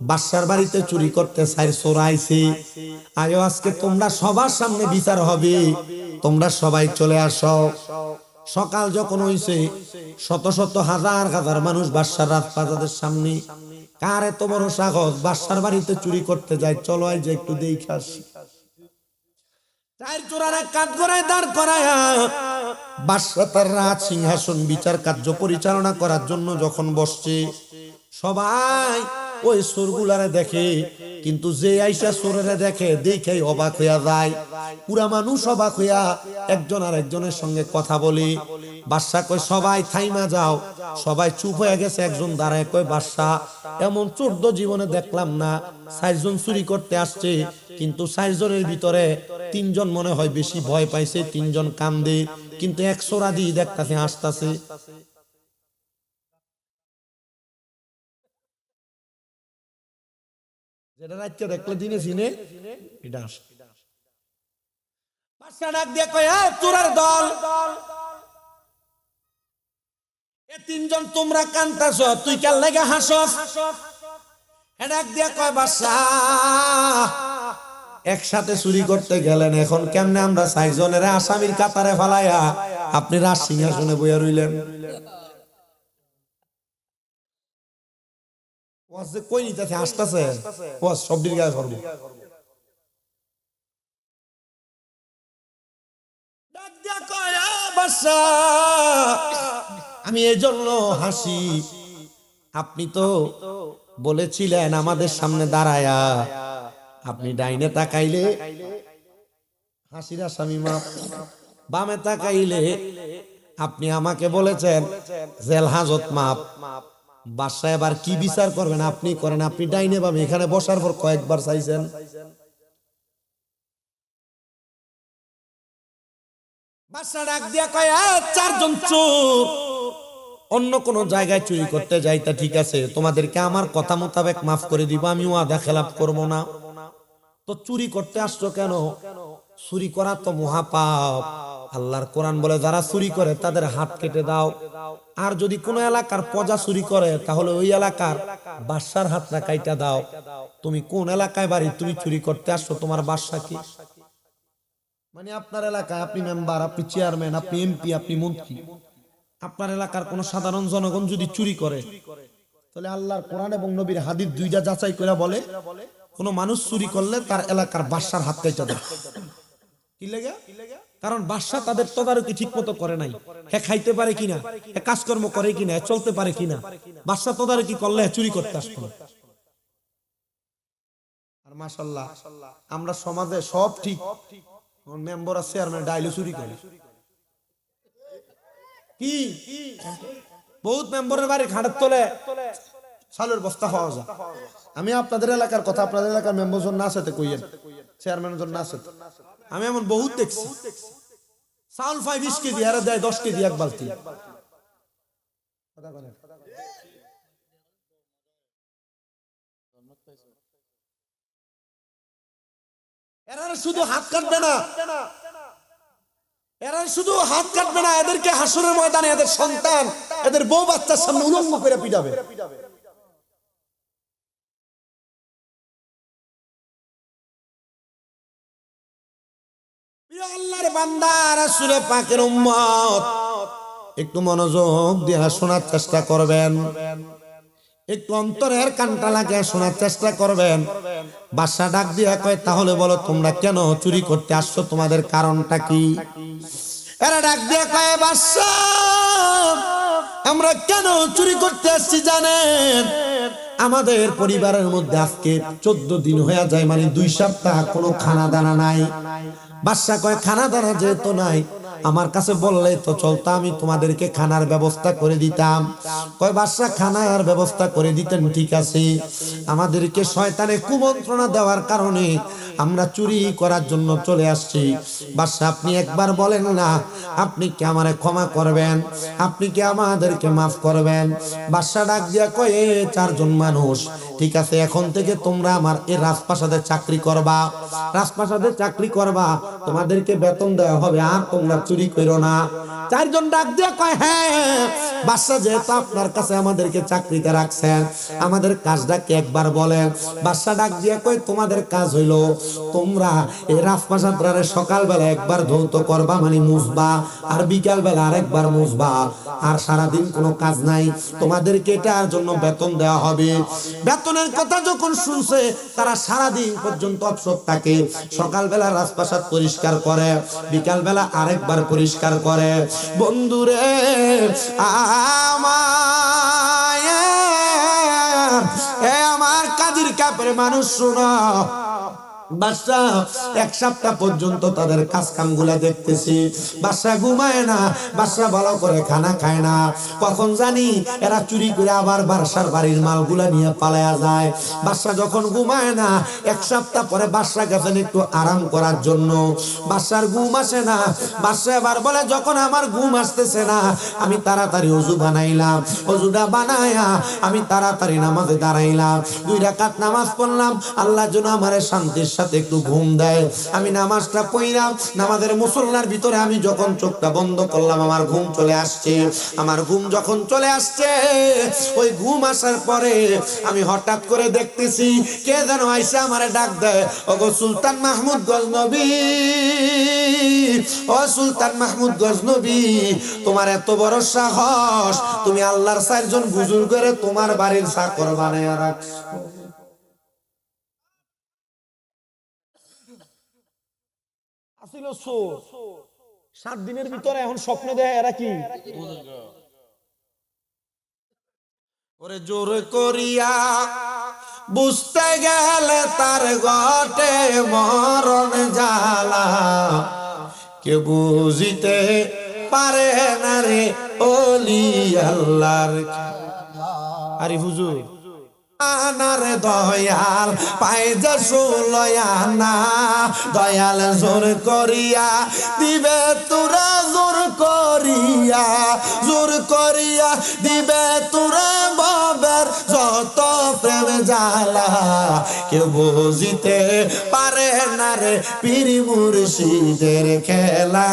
বাদশার বাড়িতে চুরি করতে চাই, চোরাইছে। আয়ো আজকে তোমরা সবার সামনে বিচার হবে, তোমরা সবাই চলে আসো। সকাল যখন হইছে, শত শত হাজার হাজার মানুষ বাদশার রাজপ্রাসাদের সামনে। কার এত বড় সাহস বাদশার বাড়িতে চুরি করতে যায়? চলো আই যে একটু দেখে আসি। চার চোরারা কাঠ গড়ায় দাঁড় করায়া বাদশা তার রাজ সিংহাসন বিচার কার্য পরিচালনা করার জন্য যখন বসছে, সবাই ওই চোরগুলারে দেখে, কিন্তু যে আইসা চোরেরা দেখে, দেখে অবাক হইয়া যায়। পুরা মানুষ অবাক হইয়া একজন আর একজনের সঙ্গে কথা বলে। বাদশা কয় সবাই থাইমা যাও, সবাই চুপ হয়ে গেছে। একজন দাঁড়ায় কয়, বাদশা এমন চোর তো জীবনে দেখলাম না, 4 জন চুরি করতে আসছে, কিন্তু 4 জনের ভিতরে 3 জন মনে হয় বেশি ভয় পাইছে, 3 জন কান্দে, কিন্তু এক চোরাদি দেখতাছে হাসতাছে। যেটা রাতকে দেখলে দিনে চিনে, এটা আসে। বাদশা ডাক দিয়ে কয়, এই চোরের দল, এ 3 জন তোমরা কান্তাছ, তুই কেন লাগা হাসস? ডাক দিয়ে কয়, বাদশা একসাথে চুরি করতে গেলেন, এখন কেমনে আমরা 4 জনের আসামির কাতারে ফালাইয়া আপনি রাজ সিংহাসনে বইয়া রইলেন? ওয়াজ যে কই নিতেছে আসতেছে ওয়াজ সবদির গায়ে করবো। ডাক দিয়া কয়, "আ বাদশা, আমি এই জন্য হাসি, আপনি তো বলেছিলেন আমাদের সামনে দাঁড়ায়া আপনি ডাইনে তাকাইলে হাসির আসামি মাপ, বামে তাকাইলে আপনি আমাকে বলেছেন জেল হাজত মাপ। বাদশা এবার কি বিচার করবেন আপনি করেন, আপনি ডাইনে বামে এখানে বসার পর কয়েকবার চাইছেন। বাদশা ডাক দিয়া কয়, চারজন চোর অন্য কোন জায়গায় চুরি করতে যাইতা ঠিক আছে, তোমাদেরকে আমার কথা মোতাবেক মাফ করে দিব, আমি ওয়াদা খেলাপ করব না। তো চুরি করতে আসছো কেন? চুরি করা তো মহাপাপ। আল্লাহর কোরআন বলে যারা চুরি করে তাদের হাত কেটে দাও। আর যদি কোন এলাকার প্রজা চুরি করে তাহলে ওই এলাকার বাদশার হাতটা কাইটা দাও। তুমি কোন এলাকায় বাড়ি, তুমি চুরি করতে আসছো, তোমার বাদশা কি? মানে আপনার এলাকায় আপনি মেম্বার, আপনি চেয়ারম্যান, আপনি এমপি, আপনি মন্ত্রী, আপনার এলাকার কোন সাধারণ জনগণ যদি চুরি করে তাহলে আল্লাহর কোরআন এবং নবীর হাদিস দুইটা যাচাই করে বলে কোন মানুষ চুরি করলে তার এলাকার বাদশার হাত কাইটা দেয়। কি লাগে? কারণ বাদশা তাদের তদারকি ঠিক মতো করে নাই। হ্যাঁ খাইতে পারে কিনা, হ্যাঁ কাজকর্ম করে কিনা, চলতে পারে কিনা, বাদশা তদারকি করলে চুরি করতে আসতো না। আর মাশাআল্লাহ আমরা সমাজে সব ঠিক, মেম্বার আছে চেয়ারম্যান ডাইলে চুরি করে। কি বহুত মেম্বারের বাড়ি খাটের তলে চালের বস্তা পাওয়া যায়। আমি আপনাদের এলাকার কথা, আপনাদের এলাকার মেম্বার জন না আছে কইয়েন, চেয়ারম্যান জন না আছে, আমি এমন বহুত দেখছি। চাউল 20 কেজি আর দেয় 10 কেজি এক বালতি। এরা শুধু হাত কাটবে না, এরা শুধু হাত কাটবে না, এদেরকে হাসরের ময়দানে এদের সন্তান, এদের বউ বাচ্চার সামনে উলঙ্গ করে পিটাবে। প্রিয় আল্লাহর বান্দা, রাসূল পাকের উম্মত, একটু মনোযোগ দিয়ে শোনার চেষ্টা করবেন, একটু অন্তরের কানটা লাগিয়ে শোনার চেষ্টা করবেন। বাদশা ডাক দিয়া কয়, তাহলে বলো তোমরা কেন চুরি করতে আসছো, তোমাদের কারণটা কি? এরা ডাক দিয়া কয়, বাদশা আমরা কেন চুরি করতে আসছি জানেন? আমাদের পরিবারের মধ্যে আজকে 14 দিন হয়ে যায়, মানে 2 সপ্তাহ কোনো খানা দানা নাই। বাদশা কয়, খানা দানা যেহেতু নাই আমার কাছে বললে তো চলতো, আমি তোমাদেরকে খানার ব্যবস্থা করে দিতাম। কয় বাদশা খানার ব্যবস্থা করে দিতেন ঠিক আছে, আমাদেরকে শয়তানে কুমন্ত্রণা দেওয়ার কারণে আমরা চুরি করার জন্য চলে আসছি। বাদশা আপনি একবার বলেন না, আপনি কি আমারে ক্ষমা করবেন, আপনি কি আমাদেরকে মাফ করবেন? বাদশা ডাক দিয়া কয়, 4 জন মানুষ ঠিক আছে, এখন থেকে তোমরা আমার এই রাজপ্রাসাদে চাকরি করবা, রাজপ্রাসাদে চাকরি করবা, তোমাদেরকে বেতন দেওয়া হবে, আর তোমরা চুরি করো না। 4 জন ডাক দিয়া কয়, হ্যাঁ বাদশা যেহেতু আপনার কাছে আমাদেরকে চাকরিতে রাখছেন, আমাদের কাজটা কি একবার বলেন। বাদশা ডাক দিয়া কয়, তোমাদের কাজ হইলো তোমরা এই রাজপ্রাসাদে সকালবেলা একবার ধৌত করবা, মানে মুছবা, আর বিকাল বেলা আরেকবার মুছবা, আর সারাদিন কোনো কাজ নাই, তোমাদেরকে এটার জন্য বেতন দেওয়া হবে। বেতনের কথা যখন শুনছে তারা সারাদিন পর্যন্ত অবসর থাকে, সকালবেলা রাজপ্রাসাদ পরিষ্কার করে, বিকাল বেলা আরেকবার পরিষ্কার করে। বন্ধুরে আমার কাজের কাপের মানুষ শোনো, বাদশা 1 সপ্তাহ পর্যন্ত তাদের কাজ কামগুলা দেখতেছি, বাদশা ঘুমায় না, বাদশা ভালো করে খানা খায় না। কখন জানি এরা চুরি করে আবার বাদশার বাড়ির মালগুলা নিয়ে পালায়া যায়। বাদশা যখন ঘুমায় না, 1 সপ্তাহ পরে বাদশা গেছেন একটু আরাম করার জন্য, বাদশার ঘুম আসে না। বাদশা এবার বলে, যখন আমার ঘুম আসতেছে না, আমি তাড়াতাড়ি ওযু বানাইলাম, ওযুটা বানায়া আমি তাড়াতাড়ি নামাজে দাঁড়াইলাম, 2 রাকাত নামাজ পড়লাম, আল্লাহ যেন আমারে শান্তির সাথে একটু ঘুম দেয়। আমি নামাজটা পড়লাম, নামাজের মুসল্লার ভিতরে আমি যখন চোখটা বন্ধ করলাম আমার ঘুম চলে আসছে। আমার ঘুম যখন চলে আসছে, ওই ঘুম আসার পরে আমি হঠাৎ করে দেখতেছি কে যেন আইসা আমারে ডাক দেয়, ওগো সুলতান মাহমুদ গজনবী, ও সুলতান মাহমুদ গজনবী, তোমার এত বড় সাহস, তুমি আল্লাহর 4 জন বুজুর্গের তোমার বাড়ির চাকর বানায়া রাখছো। আসিল চোর 7 দিনের ভিতরে এখন স্বপ্ন দেয় এরা কি ওরে জোর করিয়া বুঝতে গেলে তার ঘটে মরণ জ্বালা, কে বুঝিতে পারে না রে ওলি আল্লাহর। আরে হুজুর আনার দয়াল পাইজা সুলয়ানা, দয়াল জোর করিয়া দিবে তোরা, জোর করিয়া, জোর করিয়া দিবে তোরা বাবার যত প্রেম জ্বালা, কেউ বুঝিতে পারে না রে পীর মুর্শিদের খেলা,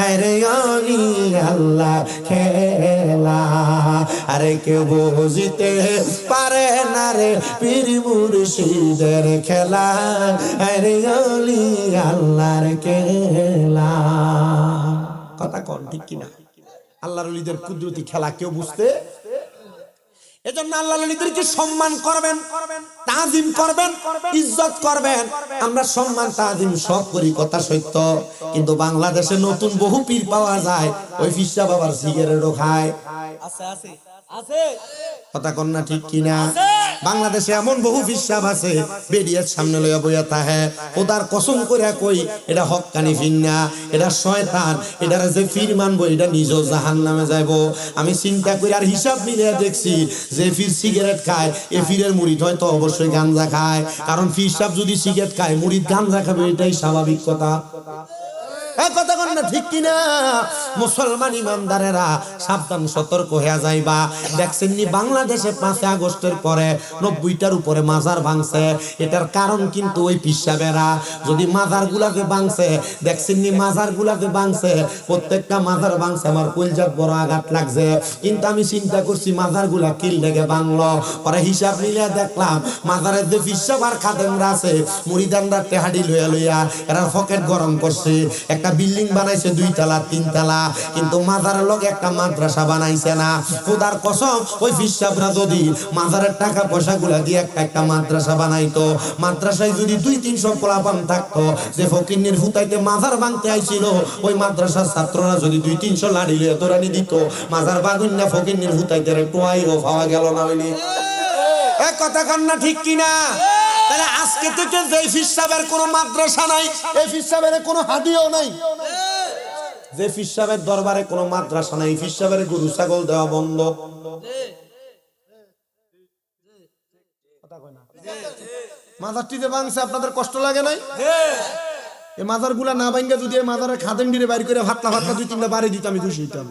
আরে ওলি আল্লাহ খেলা, আরে কেউ বুঝিতে পারে না রে পীর মুর্শিদের খেলা, আরে ওলি আল্লাহর খেলা। কথা কোন ঠিক কিনা? আল্লাহর ওলিদের কুদরতি খেলা কেউ বুঝতে, এজন্য আল্লাহর ওলিদেরকে সম্মান করবেন, তাজিম করবেন, ইজ্জত করবেন। আমরা সম্মান তাজিম সব করি, কথা সত্য, কিন্তু বাংলাদেশে নতুন বহু পীর পাওয়া যায়, ওই ফিসা বাবার সিগারেটও খায়। আছে আছে আছে, কথা কন না ঠিক কিনা? বাংলাদেশে এমন বহু ফিসাব আছে বেরিয়ার সামনে লইয়া বইয়া তাহে, ওদার কসম করে কই এটা হক্কানি ফির না, এটা শয়তান, এটার যে ফির মানবো এটা নিজেও জাহান্নামে যাইবো। আমি চিন্তা করি আর হিসাব মিলিয়ে দেখছি যে ফির সিগারেট খায় এ ফিরের মুরিদ হয়তো অবশ্যই গাঞ্জা খায়, কারণ ফির সাহেব যদি সিগারেট খায় মুরিদ গাঞ্জা খাবে, এটাই স্বাভাবিক কথা। কথা কন না ঠিক কিনা? মুসলমান ইমানদারেরা সাবধান সতর্ক হয়ে যাইবা। দেখছেন নি বাংলাদেশে 5 আগস্টের পরে 90টার উপরে মাজার ভাঙছে, এটার কারণ কিন্তু ওই পিসাবেরা। যদি মাজার গুলাকে ভাঙছে, দেখছেন নি মাজার গুলাকে ভাঙছে, প্রত্যেকটা মাজার ভাঙছে, আমার কলজাত বড় আঘাত লাগছে। কিন্তু আমি চিন্তা করছি মাজার গুলা কিল লেগে ভাঙলো, পরে হিসাব মিলিয়ে দেখলাম মাজারের যে পিসাবার খাদেমরা আছে মুরিদানরা টেহাডি লইয়া লইয়া এরা পকেট গরম করছে, একটা বিল্ডিং বানাইছে 2 তলা 3 তলা, কিন্তু মাজারের লগে একটা মাদ্রাসা বানাইছে না। খোদার কসম ওই ফিসাবরা যদি মাজারের টাকা পয়সা গুলা দিয়ে একটা মাদ্রাসা বানাইতো, মাদ্রাসায় যদি 200-300 পোলাপান থাকতো, যে ফকিন্নির হুতাইতে মাজার ভাঙতে আইছিল ওই মাদ্রাসার ছাত্ররা যদি 200-300 লাড়ি লইয়া তোরানি দিত, মাজার বাগুন না ফকিন্নির হুতাইতে টোয়াইও পাওয়া গেল না। হইনি এক কথা কন না ঠিক কিনা? তাহলে আজকে থেকে যে ফিসাবের কোনো মাদ্রাসা নাই, এই ফিসাবের কোনো হাদিও নাই, যে ফিসাবের দরবারে কোনো মাদ্রাসা নাই, ফিসাবের গরু ছাগল দেওয়া বন্ধ। মাজারটিতে ভাঙছে, আপনাদের কষ্ট লাগে নাই? এই মাজার গুলা না ভাঙ্গা যদি এই মাজারের খাদেম ডিরে বাইর করে ভাতলা 2-3টা বাড়ি দিত, আমি খুশি হইতাম।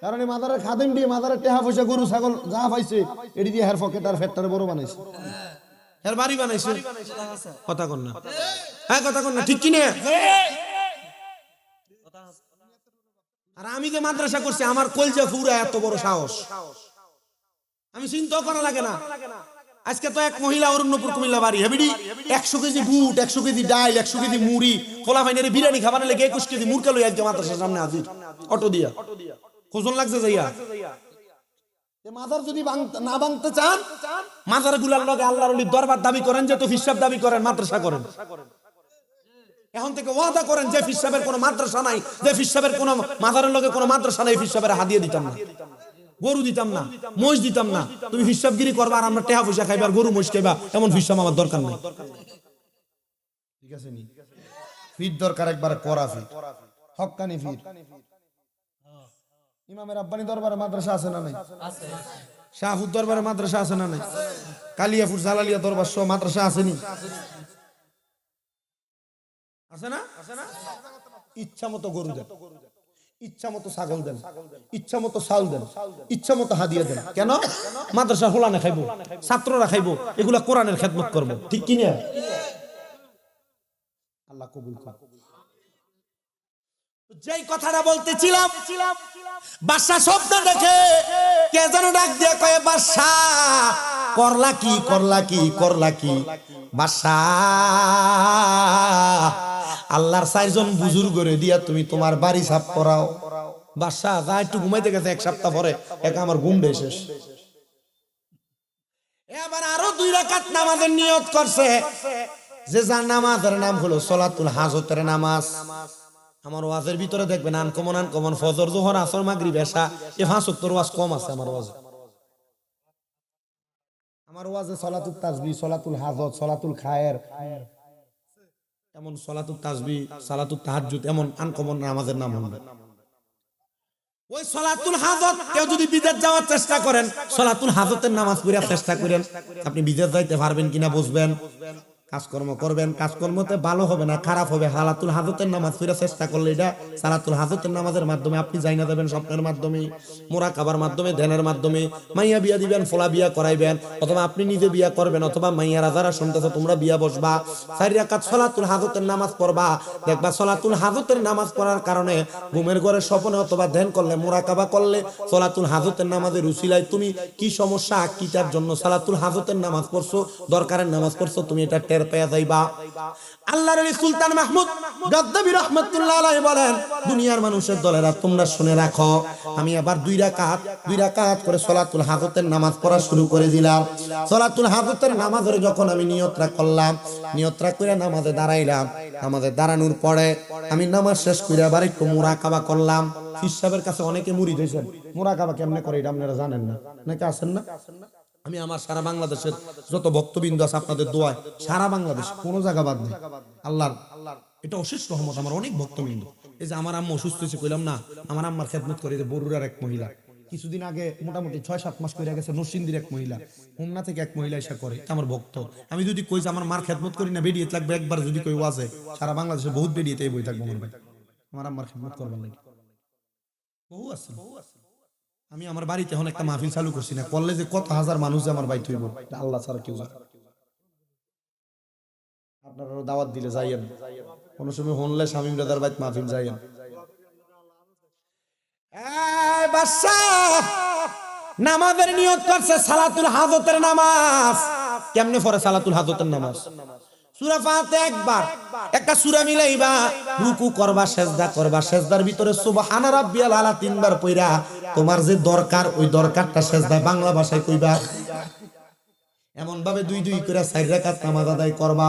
কারণ এই মাদারের খাদেম দিয়ে মাদারের টেহা পয়সা গরু ছাগল যা পাইছে এটি দিয়ে হের পকেট আর ফেটটারে বড় বানাইছে, হের বাড়ি বানাইছে। কথা কন না, হ্যাঁ কথা কন না ঠিক কিনা? আর আমি যে মাদ্রাসা করছি আমার কলজা ফুরা এত বড় সাহস, আমি চিন্তা করা লাগে না। আজকে তো এক মহিলা অরণ্যপুর কুমিল্লা বাড়ি হেবিডি 100 কেজি বুট, 100 কেজি ডাইল, 100 কেজি মুড়ি, খোলা ফাইনারে বিরিয়ানি খাবার লেগে 21 কেজি মুরকা লই একদম মাদ্রাসার সামনে হাজির অটো দিয়া। খোঁজন লাগছে যাইয়া মাজার যদি না ভাঙতে চান, মাজার গুলার লগে আল্লাহর ওলির দরবার দাবি করেন, যে তো ফিসাব দাবি করেন, মাদ্রাসা করেন। এখন থেকে ওয়াদা করেন যে ফিসাবের কোনো মাদ্রাসা নাই, যে ফিসাবের কোনো মাজারের লগে কোনো মাদ্রাসা নাই, ফিসাবের হাদিয়া দিতাম না, গরু দিতাম না, মহিষ দিতাম না। তুমি হিসাবগিরি করবা আর আমরা টেহা পয়সা খাইবা আর গরু মহিষ খাইবা, এমন হিসাব আমার দরকার নাই। ঠিক আছে নি? ফির দরকার একবার করা ফির, হক্কানি ফির। ইমামের আব্বানি দরবারে মাদ্রাসা আছে না নাই? আছে। শাহপুর দরবারে মাদ্রাসা আছে না নাই? কালিয়াপুর জালালিয়া দরবার সহ মাদ্রাসা আছে নি? আছে না? ইচ্ছা মতো গরু দেন, ইচ্ছা মতো ছাগল দেন, ইচ্ছা মতো চাউল দেন, ইচ্ছা মতো হাদিয়া দেন। কেন? মাদ্রাসা হোলানে খাইবো, ছাত্ররা খাইবো, এগুলা কোরআনের খেদমত করবো, ঠিক কি না? আল্লাহ কবুল কর। যেই কথাটা বলতেছিলাম, বাদশা স্বপ্ন দেখে কে যেন ডাক দিয়ে কয়ে, বাদশা করলা কি, করলা কি, করলা কি? বাদশা আল্লাহর 4 জন বুজুর্গরে দিয়া তুমি তোমার বাড়ি সাফ করাও। বাদশা যা একটু ঘুমাইতে গেছে 1 সপ্তাহ পরে, একা আমার ঘুম শেষ। এবার আরো 2 রাকাত নামাজের নিয়ত করছে, যে যার নামাজের নাম হলো সলাতুল হাজতের নামাজ। আমার ওয়াজের ভিতরে দেখবেন আনকমন ফজর, যোহর, আসর, মাগরিব, এশা, এই 5 ওয়াক্তের ওয়াজ কম আছে আমার ওয়াজে। আমার ওয়াজে সলাতুল তাসবিহ, সলাতুল হাজত, সলাতুল খায়ের, এমন সলাতুল তাসবিহ, সালাতুল তাহাজ্জুদ, এমন আনকমন নামাজের নাম হবে। ওই সলাতুল হাজত কেউ যদি বিদেশ যাওয়ার চেষ্টা করেন, সলাতুল হাজতের নামাজ পড়ার চেষ্টা করেন, আপনি বিদেশ যাইতে পারবেন কিনা বুঝবেন। কাজকর্ম করবেন, কাজকর্মতে ভালো হবে না, খারাপ হবে। সালাতুল হাজতের নামাজ পড়ার চেষ্টা করলে, এটা সালাতুল হাজতের নামাজের মাধ্যমে আপনি যাই না দেবেন, স্বপ্নের মাধ্যমে, মুরাকাবার মাধ্যমে, ধ্যানের মাধ্যমে। মাইয়া বিয়া দিবেন, ফলা বিয়া করাইবেন, অথবা আপনি নিজে বিয়া করবেন, অথবা মাইয়ারা যারা শুনতেছে তোমরা বিয়া বসবা, 4 রাকাত সলাতুল হাজতের নামাজ পড়বা। দেখবা সলাতুল হাজতের নামাজ পড়ার কারণে ঘুমের ঘরে স্বপ্নে অথবা ধ্যান করলে, মুরাকাবা করলে, সলাতুল হাজতের নামাজের উসিলায় তুমি কি সমস্যা, কিটার জন্য সালাতুল হাজতের নামাজ পড়ছো, দরকারের নামাজ পড়ছো, তুমি এটা টের পেয়ে যাইবা। আল্লাহর ওলি সুলতান মাহমুদ গদ্দাবী রাহমাতুল্লাহ আলাইহি বলেন, দুনিয়ার মানুষের দলেরা তোমরা শুনে রাখো, আমি আবার 2 রাকাত করে সলাতুল হাজতের নামাজ পড়া শুরু করে দিলাম। সলাতুল হাজতের নামাজের যখন আমি নিয়তটা করলাম, নিয়তটা করে নামাজে দাঁড়াইলাম, নামাজে দাঁড়ানোর পরে আমি নামাজ শেষ করে আবার একটু মুরাকাবা করলাম। পীর সাহেবের কাছে অনেকে মুরিদ হয়েছেন, মুরাকাবা কেমনে করে এটা আপনারা জানেন না, নাকি আছেন না? আমি আমার সারা বাংলাদেশের যত ভক্তবৃন্দ আছে আপনাদের দোয়ায়, সারা বাংলাদেশ কোনো জায়গা বাদ নেই, আল্লাহর এটা অশেষ রহমত। আমার অনেক ভক্তবৃন্দ, এই যে আমার আম্মা অসুস্থ হয়েছে কইলাম না, আমার আম্মার খেদমত করে যে বরুড়ার এক মহিলা, কিছুদিন আগে মোটামুটি 6-7 মাস করে গেছে নরসিংদীর এক মহিলা, হোমনা থেকে এক মহিলা এসে করে, আমার ভক্ত। আমি যদি কই যে আমার মার খেদমত করি না, বেরিয়ে লাগবে একবার, যদি কই ওয়াজে সারা বাংলাদেশে বহুত বেরিয়েতে বই থাকবো আমার ভাই, আমার আম্মার খেদমত করবার লাগে বহু আছে। আমি আমার বাড়িতে এখন একটা মাহফিল চালু করছি না, করলে যে কত হাজার মানুষ যে আমার বাইতে হইব, আল্লাহ ছাড়া কেউ জানে। আপনারা দাওয়াত দিলে যাইয়েন, কোন সময় হনলে শামীম রাদার বাইত মাহফিল যাইয়েন। এই বাদশা নামাজের নিয়ত করছে সালাতুল হাজতের নামাজ। কেমনে পড়ে সালাতুল হাজতের নামাজ? সূরা ফাতিহা একবার, একটা সূরা মিলাইবা, রুকু করবা, সিজদা করবা, সিজদার ভিতরে সুবহানা রাব্বিয়াল আলা 3 বার পড়া তোমার যে দরকার, ওই দরকারটা সিজদায় বাংলা ভাষায় কইবা। এমন ভাবে 2 করে 4 রাকাত নামাজ আদায় করবা,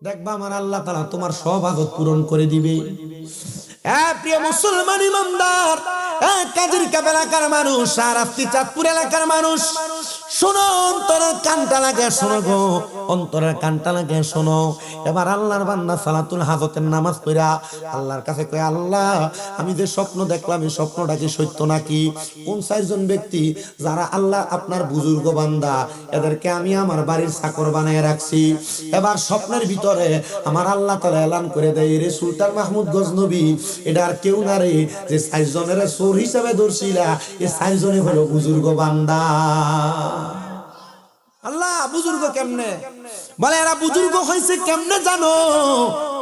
দেখবা আমার আল্লাহ তাআলা তোমার সব হাজত পূরণ করে দিবে। প্রিয় মুসলমান ইমানদার, কাজীর কাবেল এলাকার মানুষ, আর আফতি চাঁদপুর এলাকার মানুষ, শোনো, অন্তরের কানটা লাগে শোনো গো, অন্তরের কানটা লাগে শোনো। এবার আল্লাহর বান্দা সালাতুল হাজতের নামাজ পড়া আল্লাহর কাছে কয়, আল্লাহ আমি যে স্বপ্ন দেখলাম, এই স্বপ্নটা কি সত্য নাকি? কোন 4 জন ব্যক্তি যারা আল্লাহ আপনার বুজুর্গ বান্দা, এদেরকে আমি আমার বাড়ির চাকর বানিয়ে রাখছি। এবার স্বপ্নের ভিতরে আমার আল্লাহ তাআলা এলান করে দেয়, রে সুলতান মাহমুদ গজনবী, এটা আর কেউ না রে, যে 4 জনের চোর হিসেবে ধরছিলা, এই 4 জনে হলো বুজুর্গ বান্দা। আল্লাহ বুজুর্গ কেমনে? বলে এরা বুজুর্গ হয়েছে কেমনে জানো?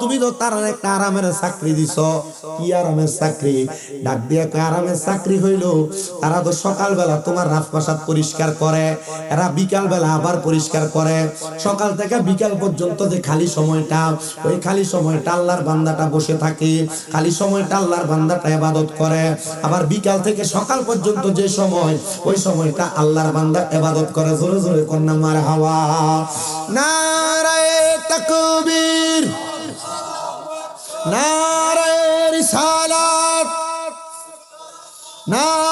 তুমি তো তার একটা আরামের চাকরি দিছো। কি আরামের চাকরি? ডাক দিয়া কয়, আরামের চাকরি হইলো তারা তো সকালবেলা তোমার রাজপ্রাসাদ পরিষ্কার করে, এরা বিকাল বেলা আবার পরিষ্কার করে। সকাল থেকে বিকাল পর্যন্ত যে খালি সময়টা, ওই খালি সময়টা আল্লাহর বান্দাটা বসে থাকে, খালি সময়টা আল্লাহর বান্দাটা ইবাদত করে। আবার বিকাল থেকে সকাল পর্যন্ত যে সময়, ওই সময়টা আল্লাহর বান্দা ইবাদত করে। জোরে জোরে কন্যা মারহাবা, নারায়ে তাকবীর, নারায়ে রিসালাত, নারায়ে